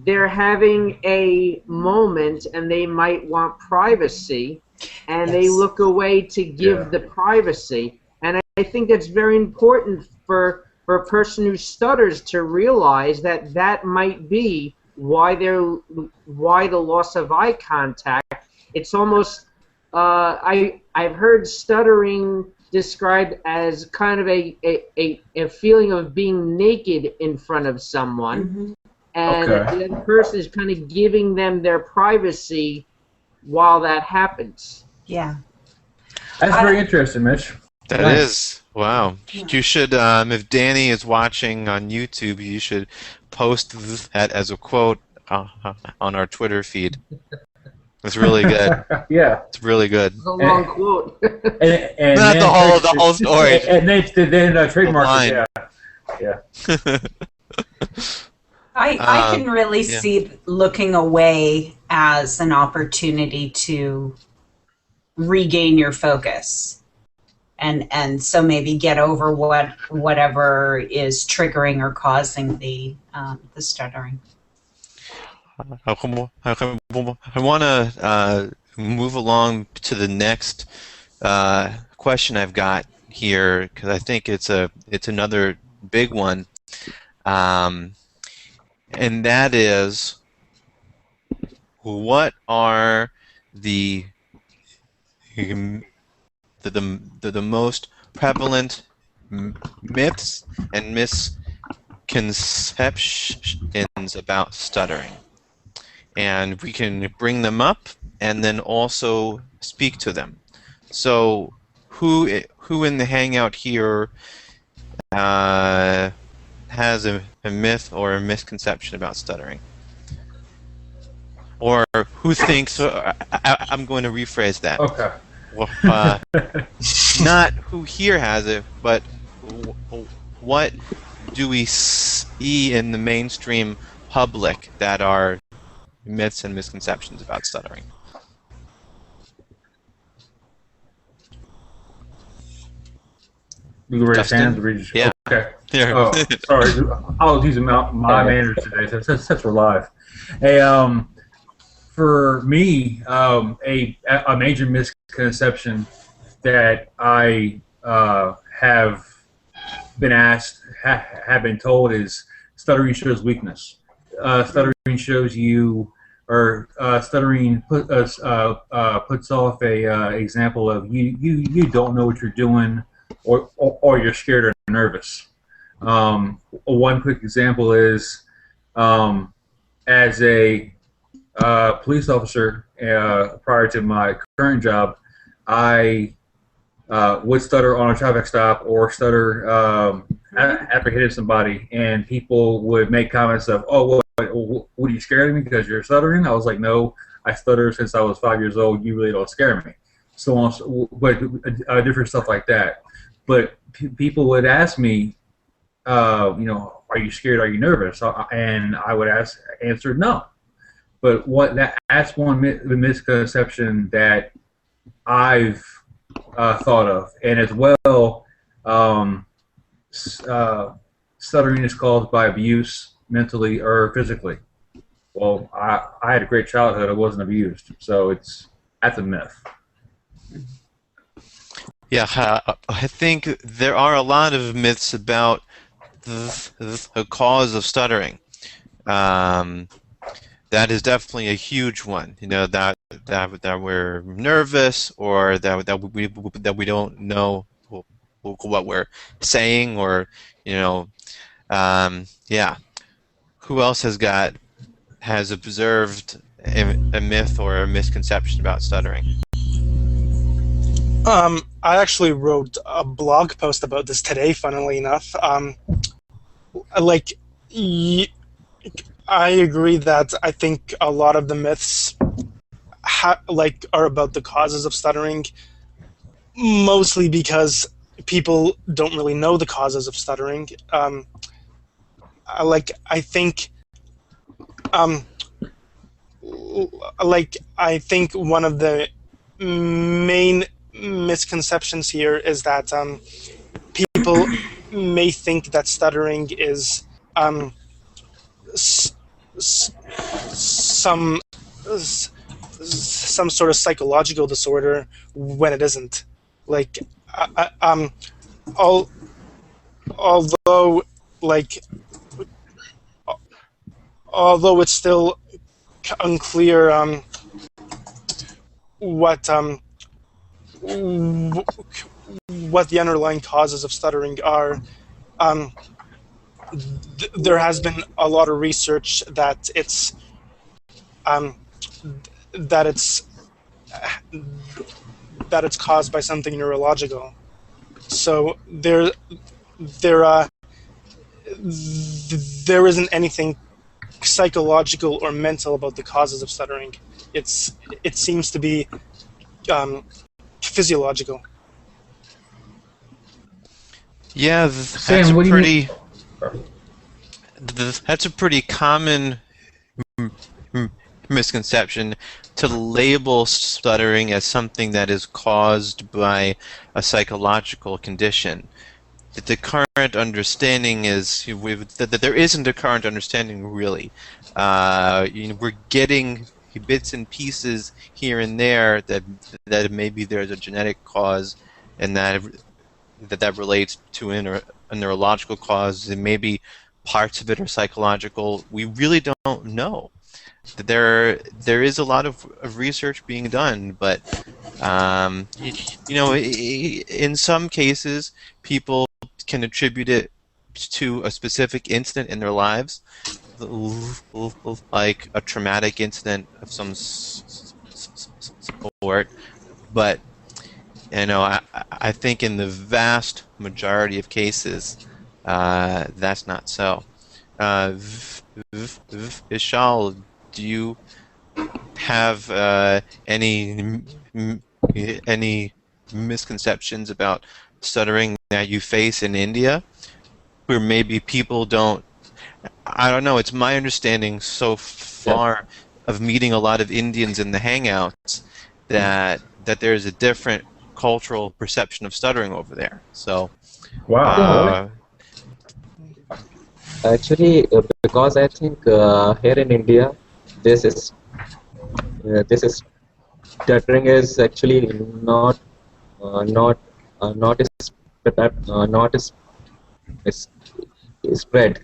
Speaker 6: they're having a moment and they might want privacy, and they
Speaker 2: Yes.
Speaker 6: look away to give the privacy. And I think that's very important for a person who stutters to realize that that might be why the loss of eye contact. It's almost I've heard stuttering described as kind of a feeling of being naked in front of someone.
Speaker 2: Mhm.
Speaker 6: And
Speaker 3: Okay.
Speaker 6: the other person is kind of giving them their privacy while that happens.
Speaker 2: Yeah.
Speaker 3: That's very interesting, Mitch.
Speaker 1: That
Speaker 3: Nice.
Speaker 1: is. Wow. You should, if Danny is watching on YouTube, you should post that as a quote on our Twitter feed. It's really good.
Speaker 3: Yeah.
Speaker 1: It's really good.
Speaker 6: It's a long quote.
Speaker 3: And
Speaker 1: Not the whole story.
Speaker 3: And then trademark it. Yeah.
Speaker 2: I can really
Speaker 1: yeah.
Speaker 2: see looking away as an opportunity to regain your focus, and so maybe get over whatever is triggering or causing the stuttering.
Speaker 1: I want to move along to the next question I've got here, because I think it's another big one, and that is, what are the most prevalent myths and misconceptions about stuttering? And we can bring them up and then also speak to them. So who in the hangout here has a myth or a misconception about stuttering? Or who thinks, I'm going to rephrase that.
Speaker 3: Okay.
Speaker 1: Well, not who here has it, but what do we see in the mainstream public that are myths and misconceptions about stuttering?
Speaker 3: You can raise
Speaker 1: Dustin?
Speaker 3: hands. Or just,
Speaker 1: Yeah.
Speaker 3: Okay.
Speaker 1: Here.
Speaker 3: Oh, sorry. I was using my manners today. Since we're live. Hey, for me, a major misconception that I have been asked, have been told, is stuttering shows weakness. Stuttering shows you, or stuttering puts off a example of you don't know what you're doing, or you're scared or nervous. One quick example is, as a police officer prior to my current job, I would stutter on a traffic stop, or stutter after hitting somebody, and people would make comments of, "Oh, what are you scared of me because you're stuttering?" I was like, "No, I stutter since I was 5 years old. You really don't scare me." So on, but different stuff like that. But people would ask me, are you scared? Are you nervous? And I would answer no. But that's one misconception that I've thought of, and as well, stuttering is caused by abuse, mentally or physically. Well, I had a great childhood. I wasn't abused, so that's a myth.
Speaker 1: Yeah, I think there are a lot of myths about the cause of stuttering. That is definitely a huge one. That we're nervous, or that we don't know what we're saying, or yeah. Who else has observed a myth or a misconception about stuttering?
Speaker 5: I actually wrote a blog post about this today, funnily enough. Like, I agree that I think a lot of the myths are about the causes of stuttering, mostly because people don't really know the causes of stuttering. I think, um, I think one of the main misconceptions here is that people may think that stuttering is some some sort of psychological disorder when it isn't. Like, all, although like although it's still unclear what what the underlying causes of stuttering are. Um, there has been a lot of research that um, that it's that it's caused by something neurological. So there there isn't anything psychological or mental about the causes of stuttering. It seems to be physiological.
Speaker 1: Yeah,
Speaker 3: Sam, what do you mean?
Speaker 1: that's a pretty common misconception to label stuttering as something that is caused by a psychological condition. That the current understanding is that there isn't a current understanding really. We're getting bits and pieces here and there that maybe there's a genetic cause, and that relates to a neurological cause, and maybe parts of it are psychological. We really don't know. There is a lot of research being done, but in some cases, people can attribute it to a specific incident in their lives, like a traumatic incident of some sort. But I think in the vast majority of cases, that's not so. Vishal, do you have any misconceptions about stuttering that you face in India, where maybe people don't? I don't know. It's my understanding so far of meeting a lot of Indians in the hangouts that there's a different cultural perception of stuttering over there. So,
Speaker 3: Wow.
Speaker 7: Actually, because I think here in India, this is stuttering is actually not not not is spread,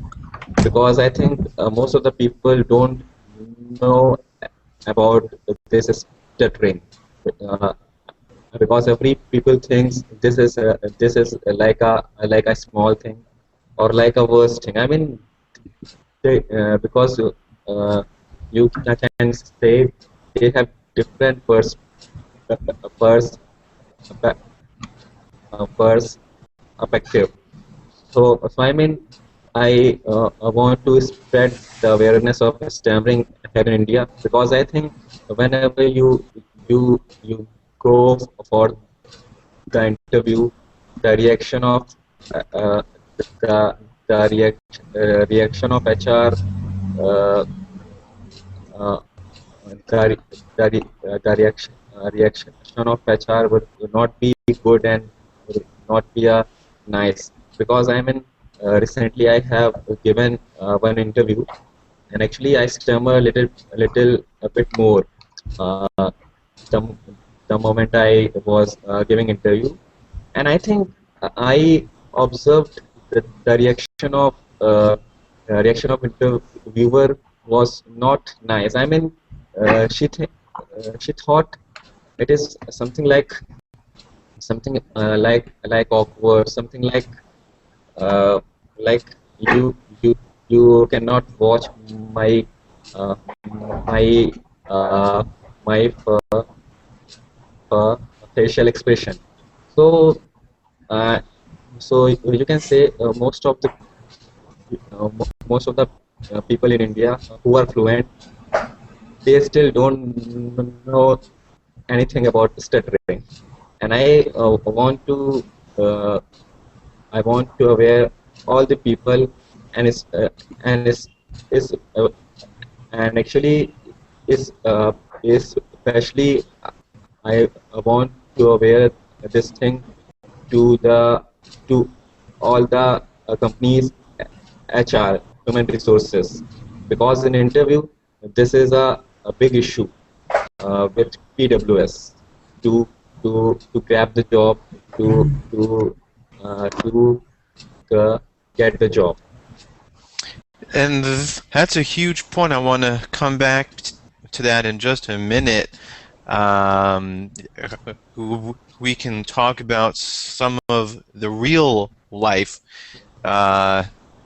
Speaker 7: because I think most of the people don't know about this stuttering, uh, because every people thinks this is like a small thing or like a worst thing. I mean, because you can say they have different pers perspective. So I mean, I want to spread the awareness of stammering here in India, because I think whenever you go for the interview, the reaction of the reaction of HR, uh, uh, reaction of HR would not be good and would not be nice, because I mean, recently I have given one interview, and actually I stammer a bit more the, the moment I was giving interview, and I think I observed the reaction of interviewer was not nice. I mean, she thought it is something like awkward, something uh, like you you you cannot watch my uh, my uh, my facial expression. So, uh, so you can say most of the people in India who are fluent, they still don't know anything about stuttering, and uh, I want to aware all the people, and and is and actually is especially I want to aware this thing to the to all the companies HR human resources, because in interview this is a big issue with PWS to to grab the job, to get the job.
Speaker 1: And that's a huge point. I want to come back to that in just a minute. We can talk about some of the real life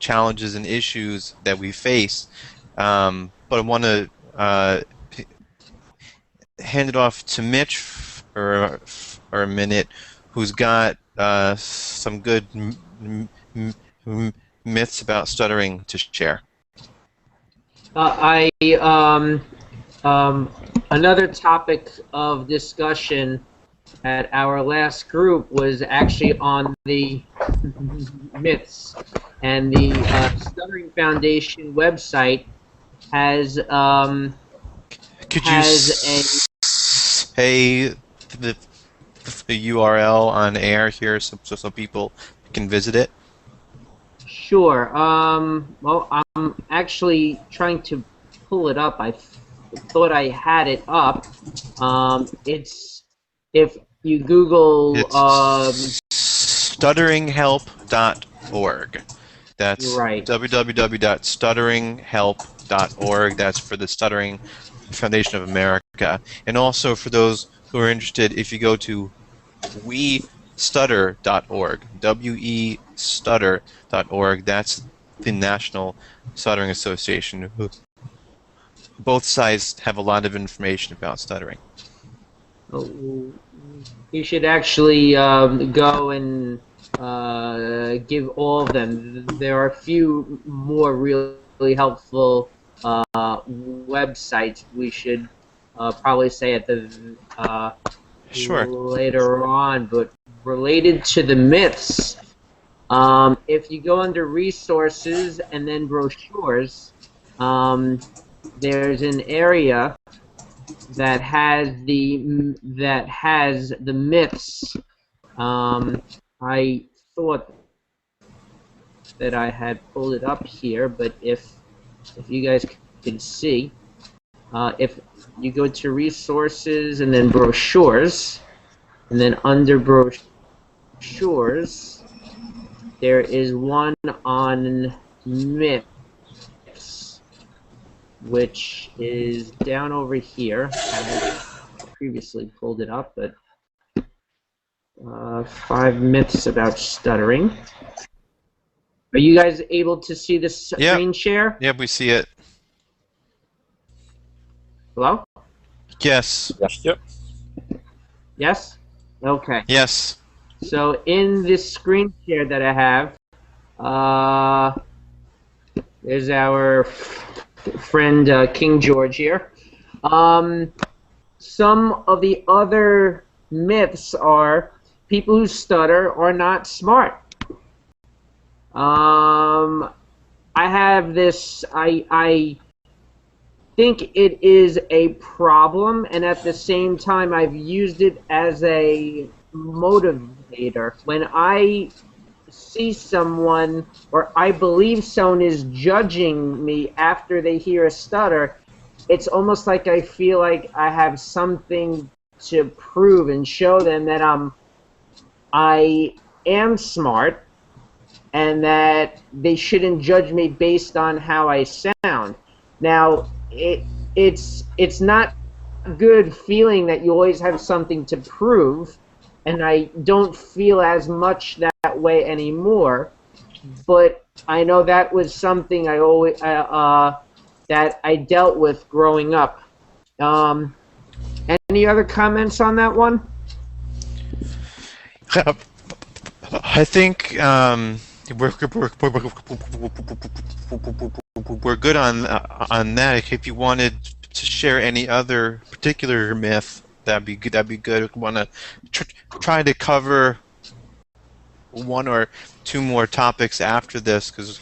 Speaker 1: challenges and issues that we face. But I want to hand it off to Mitch for a minute, who's got some good myths about stuttering to share.
Speaker 6: Another topic of discussion at our last group was actually on the myths, and the Stuttering Foundation website has
Speaker 1: Could you say the URL on air here so people can visit it?
Speaker 6: Sure. Well, I'm actually trying to pull it up. I thought I had it up. It's, if you Google
Speaker 1: It's stutteringhelp.org. That's
Speaker 6: right.
Speaker 1: www.stutteringhelp.org. That's for the Stuttering Foundation of America. And also for those who are interested, if you go to westutter.org, westutter.org, that's the National Stuttering Association. Both sides have a lot of information about stuttering.
Speaker 6: You should actually go and give all of them. There are a few more really helpful websites we should probably say at the
Speaker 1: Sure.
Speaker 6: later on, but related to the myths, if you go under resources and then brochures, there's an area that has the myths. I thought that I had pulled it up here, but if you guys can see, if you go to resources and then brochures, and then under brochures, there is one on myths, which is down over here. I previously pulled it up, but 5 myths about stuttering. Are you guys able to see the screen share?
Speaker 1: Yep, we see it.
Speaker 6: Hello?
Speaker 1: Yes.
Speaker 5: Yep.
Speaker 6: Yes? Okay.
Speaker 1: Yes.
Speaker 6: So in this screen share that I have, there's our friend King George here. Some of the other myths are people who stutter are not smart. I have this, I think it is a problem, and at the same time I've used it as a motivator. When I see someone, or I believe someone is judging me after they hear a stutter, it's almost like I feel like I have something to prove and show them that I am smart, and that they shouldn't judge me based on how I sound. Now, it's not good feeling that you always have something to prove, and I don't feel as much that way anymore. But I know that was something I always that I dealt with growing up. Any other comments on that one?
Speaker 1: I think we're good on that. If you wanted to share any other particular myth, that'd be good. That'd be good. We want to try to cover one or two more topics after this because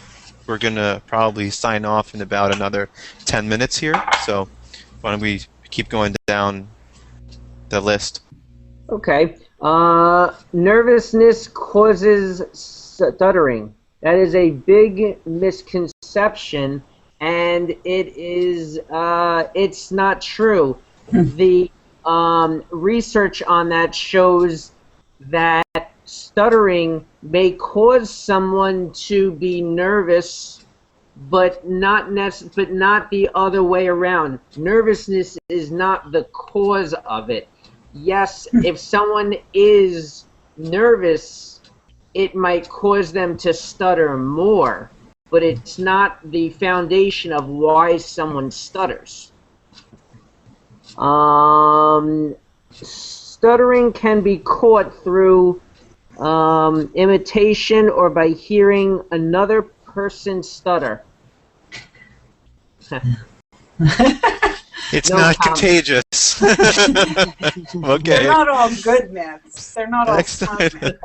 Speaker 1: we're gonna probably sign off in about another 10 minutes here. So why don't we keep going down the list?
Speaker 6: Okay. Nervousness causes stuttering. That is a big misconception, and it's not true. The research on that shows that stuttering may cause someone to be nervous, but not the other way around. Nervousness is not the cause of it. Yes, if someone is nervous, it might cause them to stutter more, but it's not the foundation of why someone stutters. Stuttering can be caught through imitation or by hearing another person stutter.
Speaker 1: It's
Speaker 6: No
Speaker 1: not
Speaker 6: comment.
Speaker 1: contagious. Okay.
Speaker 2: They're not all good myths. They're not all
Speaker 1: Excellent.
Speaker 2: smart myths.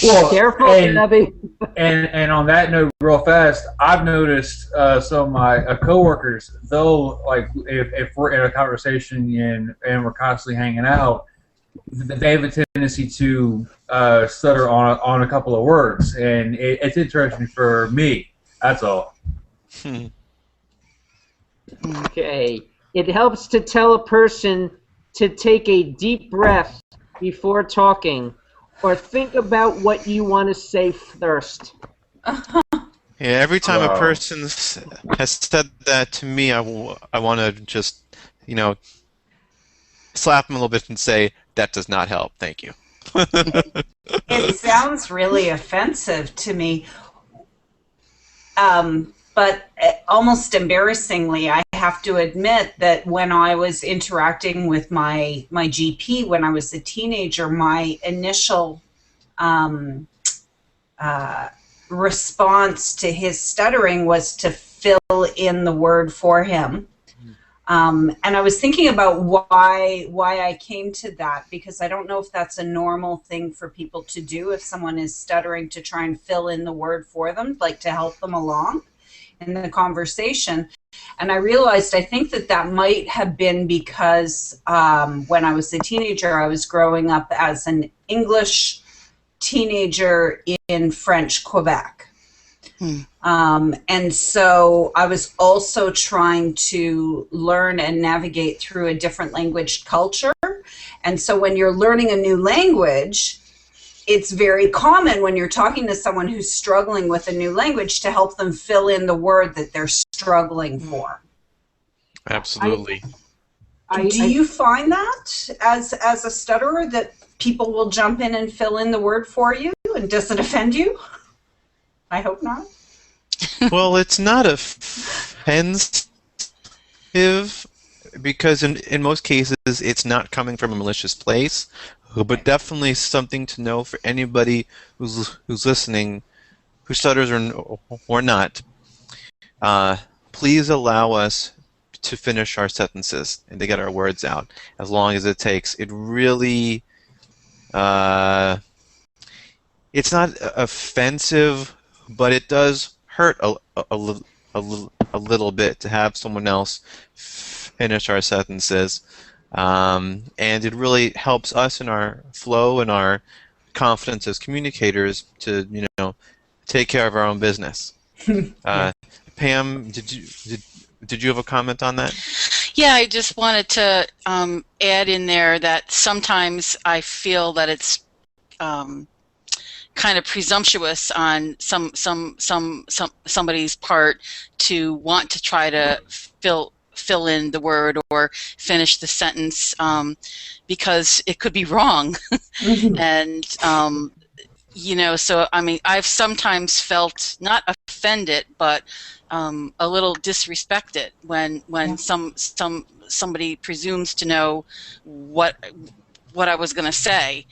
Speaker 3: Well,
Speaker 6: Careful,
Speaker 3: and,
Speaker 6: Debbie.
Speaker 3: and on that note, real fast, I've noticed some of my coworkers, they'll, like, if we're in a conversation and we're constantly hanging out, they have a tendency to stutter on a couple of words, and it's interesting for me. That's all.
Speaker 6: Okay. It helps to tell a person to take a deep breath before talking, or think about what you want to say first.
Speaker 1: Yeah, every time a
Speaker 3: Wow.
Speaker 1: person has said that to me, I want to just, slap them a little bit and say, that does not help. Thank you.
Speaker 2: It sounds really offensive to me. But almost embarrassingly, I have to admit that when I was interacting with my GP when I was a teenager, my initial response to his stuttering was to fill in the word for him. And I was thinking about why I came to that, because I don't know if that's a normal thing for people to do if someone is stuttering, to try and fill in the word for them, like to help them along in the conversation. And I realized I think that might have been because when I was a teenager, I was growing up as an English teenager in French Quebec. And so I was also trying to learn and navigate through a different language culture. And so when you're learning a new language, it's very common when you're talking to someone who's struggling with a new language to help them fill in the word that they're struggling for.
Speaker 1: Absolutely.
Speaker 2: Do you find that as a stutterer that people will jump in and fill in the word for you? And does it offend you? I hope not.
Speaker 1: Well, it's not offensive because in most cases it's not coming from a malicious place, but definitely something to know for anybody who's listening, who stutters or not. Please allow us to finish our sentences and to get our words out as long as it takes. It really, it's not offensive, but it does hurt a little bit to have someone else finish our sentences, and it really helps us in our flow and our confidence as communicators to take care of our own business. Pam, did you have a comment on that?
Speaker 4: Yeah, I just wanted to add in there that sometimes I feel that it's kind of presumptuous on somebody's part to want to try to fill in the word or finish the sentence, because it could be wrong. And so I mean, I've sometimes felt not offended, but a little disrespected when somebody presumes to know what what I was going to say,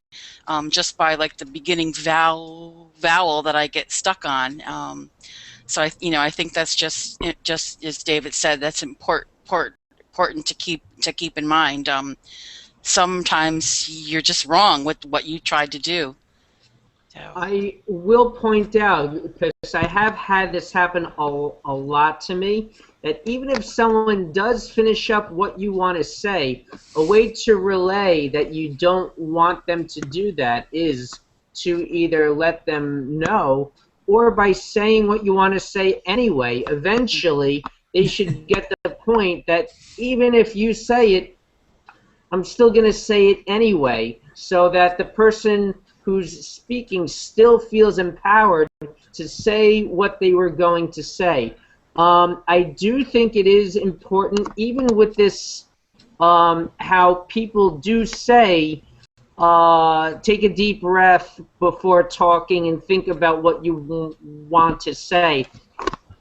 Speaker 4: just by like the beginning vowel that I get stuck on. So I think that's just as David said, that's important to keep in mind. Sometimes you're just wrong with what you tried to do. So.
Speaker 6: I will point out, because I have had this happen a lot to me, that even if someone does finish up what you want to say, a way to relay that you don't want them to do that is to either let them know, or by saying what you want to say anyway. Eventually, they should get the point that even if you say it, I'm still going to say it anyway, so that the person who's speaking still feels empowered to say what they were going to say. I do think it is important, even with this, how people do say, take a deep breath before talking and think about what you want to say.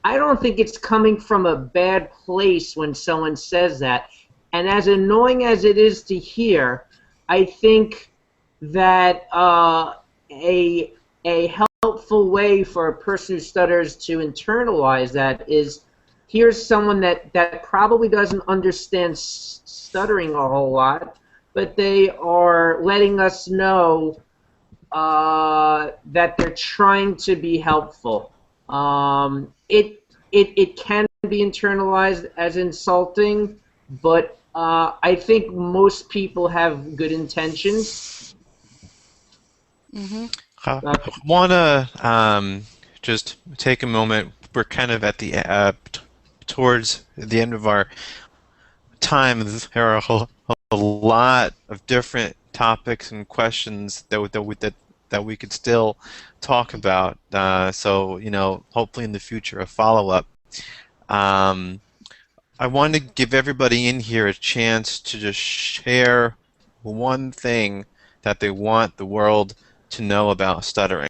Speaker 6: I don't think it's coming from a bad place when someone says that. And as annoying as it is to hear, I think that a helpful way for a person who stutters to internalize that is, here's someone that probably doesn't understand stuttering a whole lot, but they are letting us know that they're trying to be helpful. It can be internalized as insulting, but I think most people have good intentions.
Speaker 4: Mm-hmm.
Speaker 1: I want to just take a moment. We're kind of at the towards the end of our time. There are a lot of different topics and questions that we could still talk about. So hopefully in the future a follow-up. I want to give everybody in here a chance to just share one thing that they want the world to know about stuttering.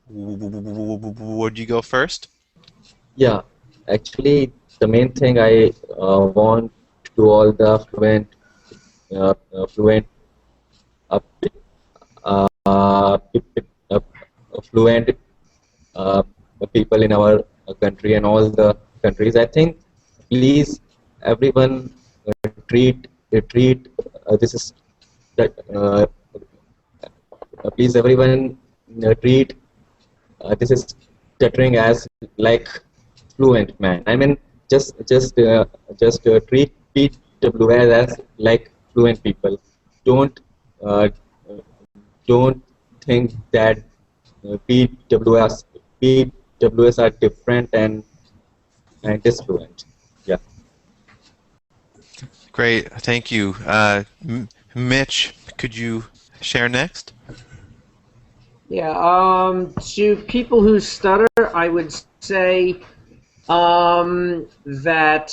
Speaker 1: Would you go first?
Speaker 7: Yeah, actually, the main thing I want to all the uh, uh, fluent people in our country and all the countries. I think, please, everyone treat this is that. Please, everyone treat this is stuttering as like fluent man. I mean, just treat PWS as like fluent people. Don't uh, don't think that PWS are different and disfluent. Yeah.
Speaker 1: Great, thank you. Mitch, could you share next?
Speaker 6: Yeah, to people who stutter, I would say that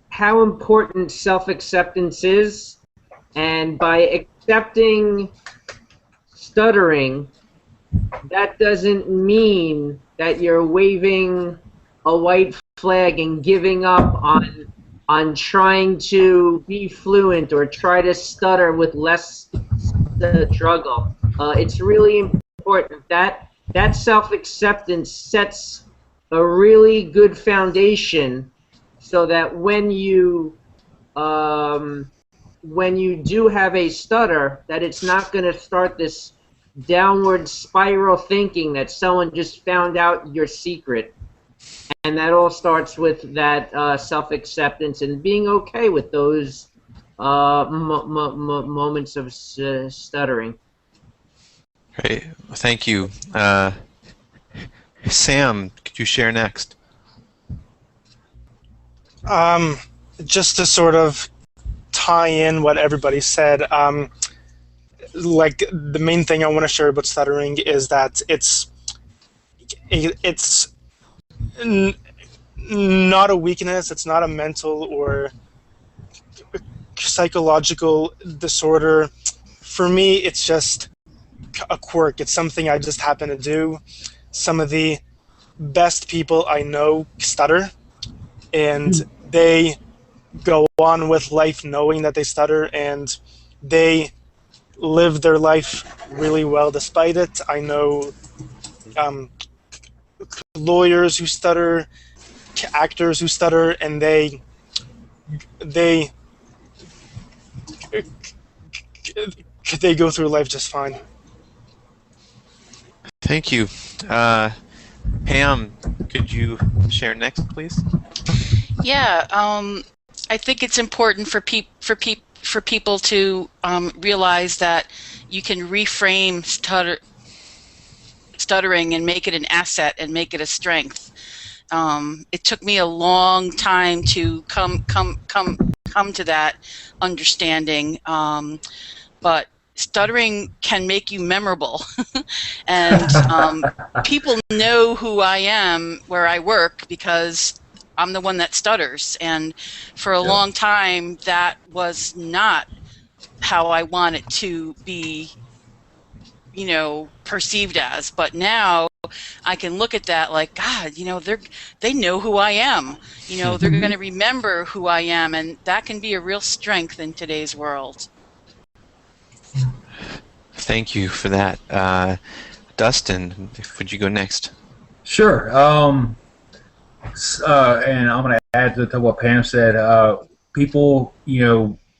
Speaker 6: how important self-acceptance is, and by accepting stuttering, that doesn't mean that you're waving a white flag and giving up on trying to be fluent or try to stutter with less struggle. It's really important that self-acceptance sets a really good foundation, so that when you do have a stutter, that it's not going to start this downward spiral thinking that someone just found out your secret. And that all starts with that self-acceptance and being okay with those moments of stuttering.
Speaker 1: Great, thank you. Sam, could you share next?
Speaker 5: Just to sort of tie in what everybody said, like the main thing I want to share about stuttering is that it's not a weakness. It's not a mental or psychological disorder. For me, it's just a quirk. It's something I just happen to do. Some of the best people I know stutter, and they go on with life knowing that they stutter, and they live their life really well despite it. I know lawyers who stutter, actors who stutter, and they go through life just fine.
Speaker 1: Thank you. Pam, could you share next, please?
Speaker 4: Yeah, I think it's important for people to realize that you can reframe stuttering and make it an asset and make it a strength. It took me a long time to come to that understanding, but stuttering can make you memorable. And people know who I am where I work because I'm the one that stutters, and for a long time that was not how I want it to be, you know, perceived as. But now I can look at that like, God, you know, they know who I am. You know, they're going to remember who I am, and that can be a real strength in today's world.
Speaker 1: Thank you for that. Dustin, would you go next?
Speaker 3: Sure. And I'm going to add to what Pam said. People,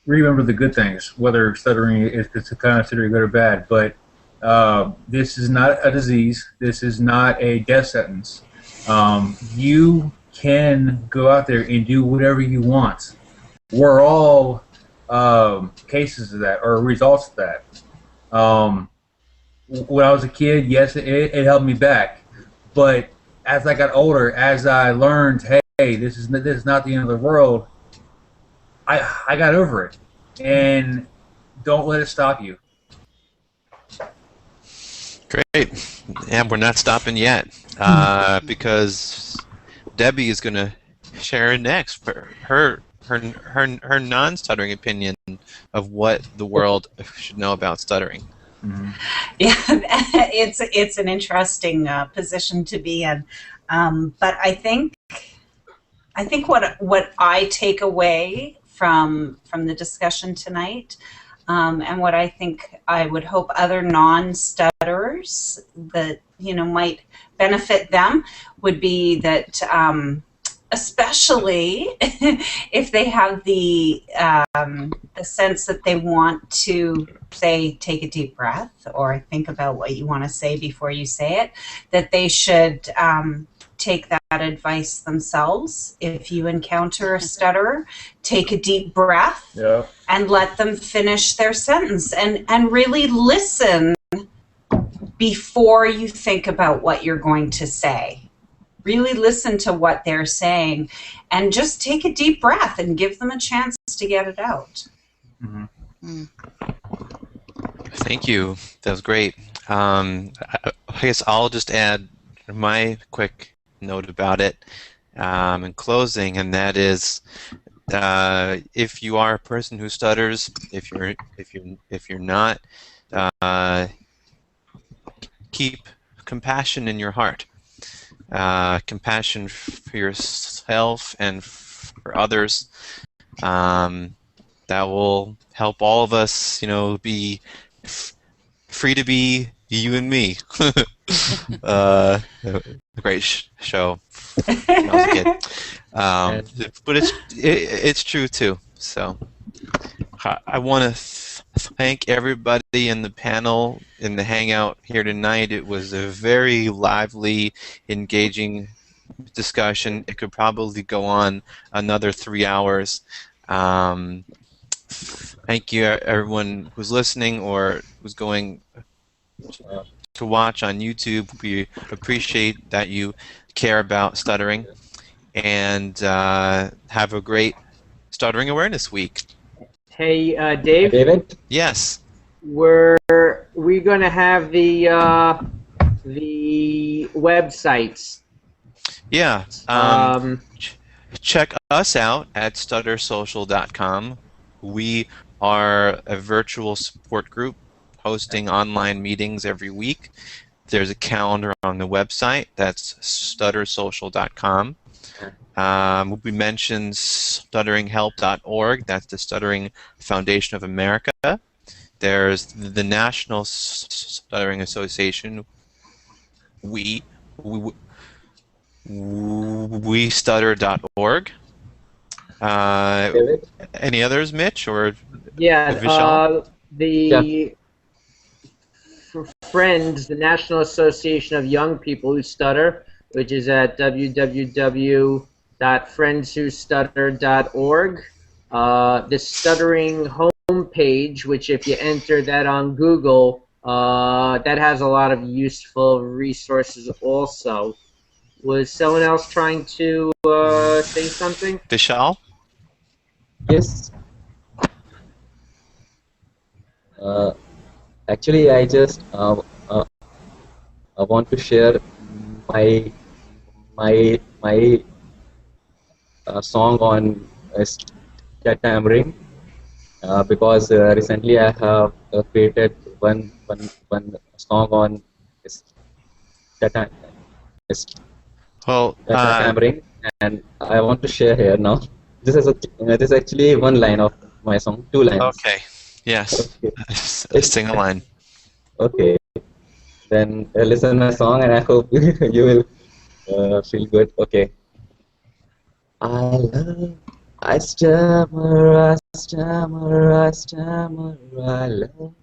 Speaker 3: remember the good things, whether stuttering is considered good or bad. But this is not a disease. This is not a death sentence. You can go out there and do whatever you want. We're all cases of that, or results of that. When I was a kid, yes, it held me back. But as I got older, as I learned, hey, this is not the end of the world, I got over it. And don't let it stop you.
Speaker 1: Great. And we're not stopping yet because Debbie is going to share next for her non-stuttering opinion of what the world should know about stuttering.
Speaker 2: Mm-hmm. Yeah, it's an interesting position to be in, but I think what I take away from the discussion tonight, and what I think I would hope other non-stutterers that might benefit them would be that. Especially if they have the sense that they want to, say, take a deep breath or think about what you want to say before you say it, that they should take that advice themselves. If you encounter a stutterer, take a deep breath and let them finish their sentence, and really listen before you think about what you're going to say. Really listen to what they're saying and just take a deep breath and give them a chance to get it out.
Speaker 1: Mm-hmm. Thank you. That was great. I guess I'll just add my quick note about it in closing, and that is, if you are a person who stutters, if you're not, keep compassion in your heart. Compassion for yourself and for others. That will help all of us, be free to be you and me. Great show. That was good. But it's true too. So I want to thank everybody in the panel, in the hangout here tonight. It was a very lively, engaging discussion. It could probably go on another 3 hours. Thank you, everyone who's listening or who's going to watch on YouTube. We appreciate that you care about stuttering, and have a great Stuttering Awareness Week.
Speaker 6: Hey, Dave.
Speaker 7: David?
Speaker 6: We're
Speaker 1: Yes.
Speaker 6: going to have the websites.
Speaker 1: Yeah. Check us out at stuttersocial.com. We are a virtual support group hosting online meetings every week. There's a calendar on the website. That's stuttersocial.com. We mentioned stutteringhelp.org. That's the Stuttering Foundation of America. There's the National Stuttering Association. We stutter.org.
Speaker 7: David?
Speaker 1: Any others, Mitch or
Speaker 6: Yeah,
Speaker 1: Vishal?
Speaker 6: the Friends, the National Association of Young People Who Stutter, which is at www.friendswhostutter.org. The Stuttering homepage, which if you enter that on Google, that has a lot of useful resources also. Was someone else trying to say something?
Speaker 1: Vishal?
Speaker 7: Yes. Actually, I want to share my my song on Stuttering because recently I have created one song on Stuttering,
Speaker 1: Well,
Speaker 7: and I want to share here now. This is actually one line of my song, two lines.
Speaker 1: okay. Yes.
Speaker 7: Okay.
Speaker 1: Sing a line.
Speaker 7: Okay. Then listen my song, and I hope you will feel good. Okay. I love, I stammer, I stammer, I stammer, I love.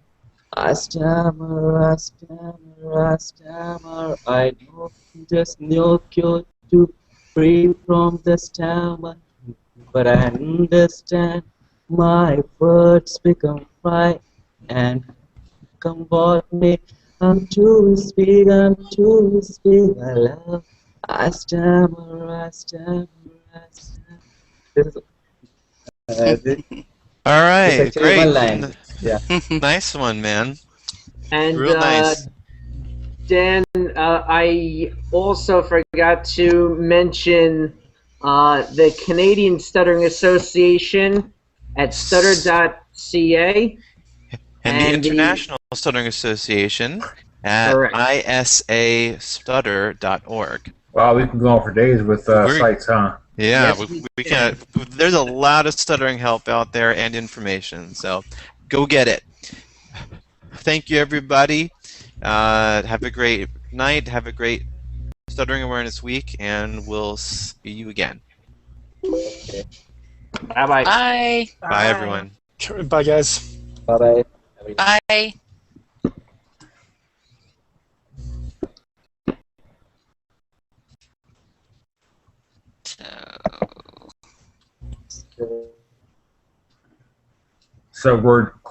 Speaker 7: I stammer, I stammer, I stammer. I know there's no cure to free from the stammer, but I understand my words become right and comfort me. I'm too speak, I'm too speak. I love. I stammer, I stammer, I stammer. This is
Speaker 1: All
Speaker 7: this
Speaker 1: right.
Speaker 7: actually
Speaker 1: Great.
Speaker 7: one line. Yeah.
Speaker 1: Nice one, man.
Speaker 6: And
Speaker 1: Real nice.
Speaker 6: Dan, I also forgot to mention the Canadian Stuttering Association at stutter.ca.
Speaker 1: And the
Speaker 6: And
Speaker 1: International Stuttering Association at
Speaker 6: correct.
Speaker 1: isastutter.org.
Speaker 3: Wow, we can go on for days with sites, huh?
Speaker 1: Yeah,
Speaker 6: Yes,
Speaker 1: we can. There's a lot of stuttering help out there and information, so go get it. Thank you, everybody. Have a great night. Have a great Stuttering Awareness Week, and we'll see you again.
Speaker 7: Okay.
Speaker 6: Bye-bye.
Speaker 4: Bye.
Speaker 1: Bye, everyone.
Speaker 5: Bye, guys.
Speaker 7: Bye bye.
Speaker 4: Bye. So.
Speaker 3: So we're clear.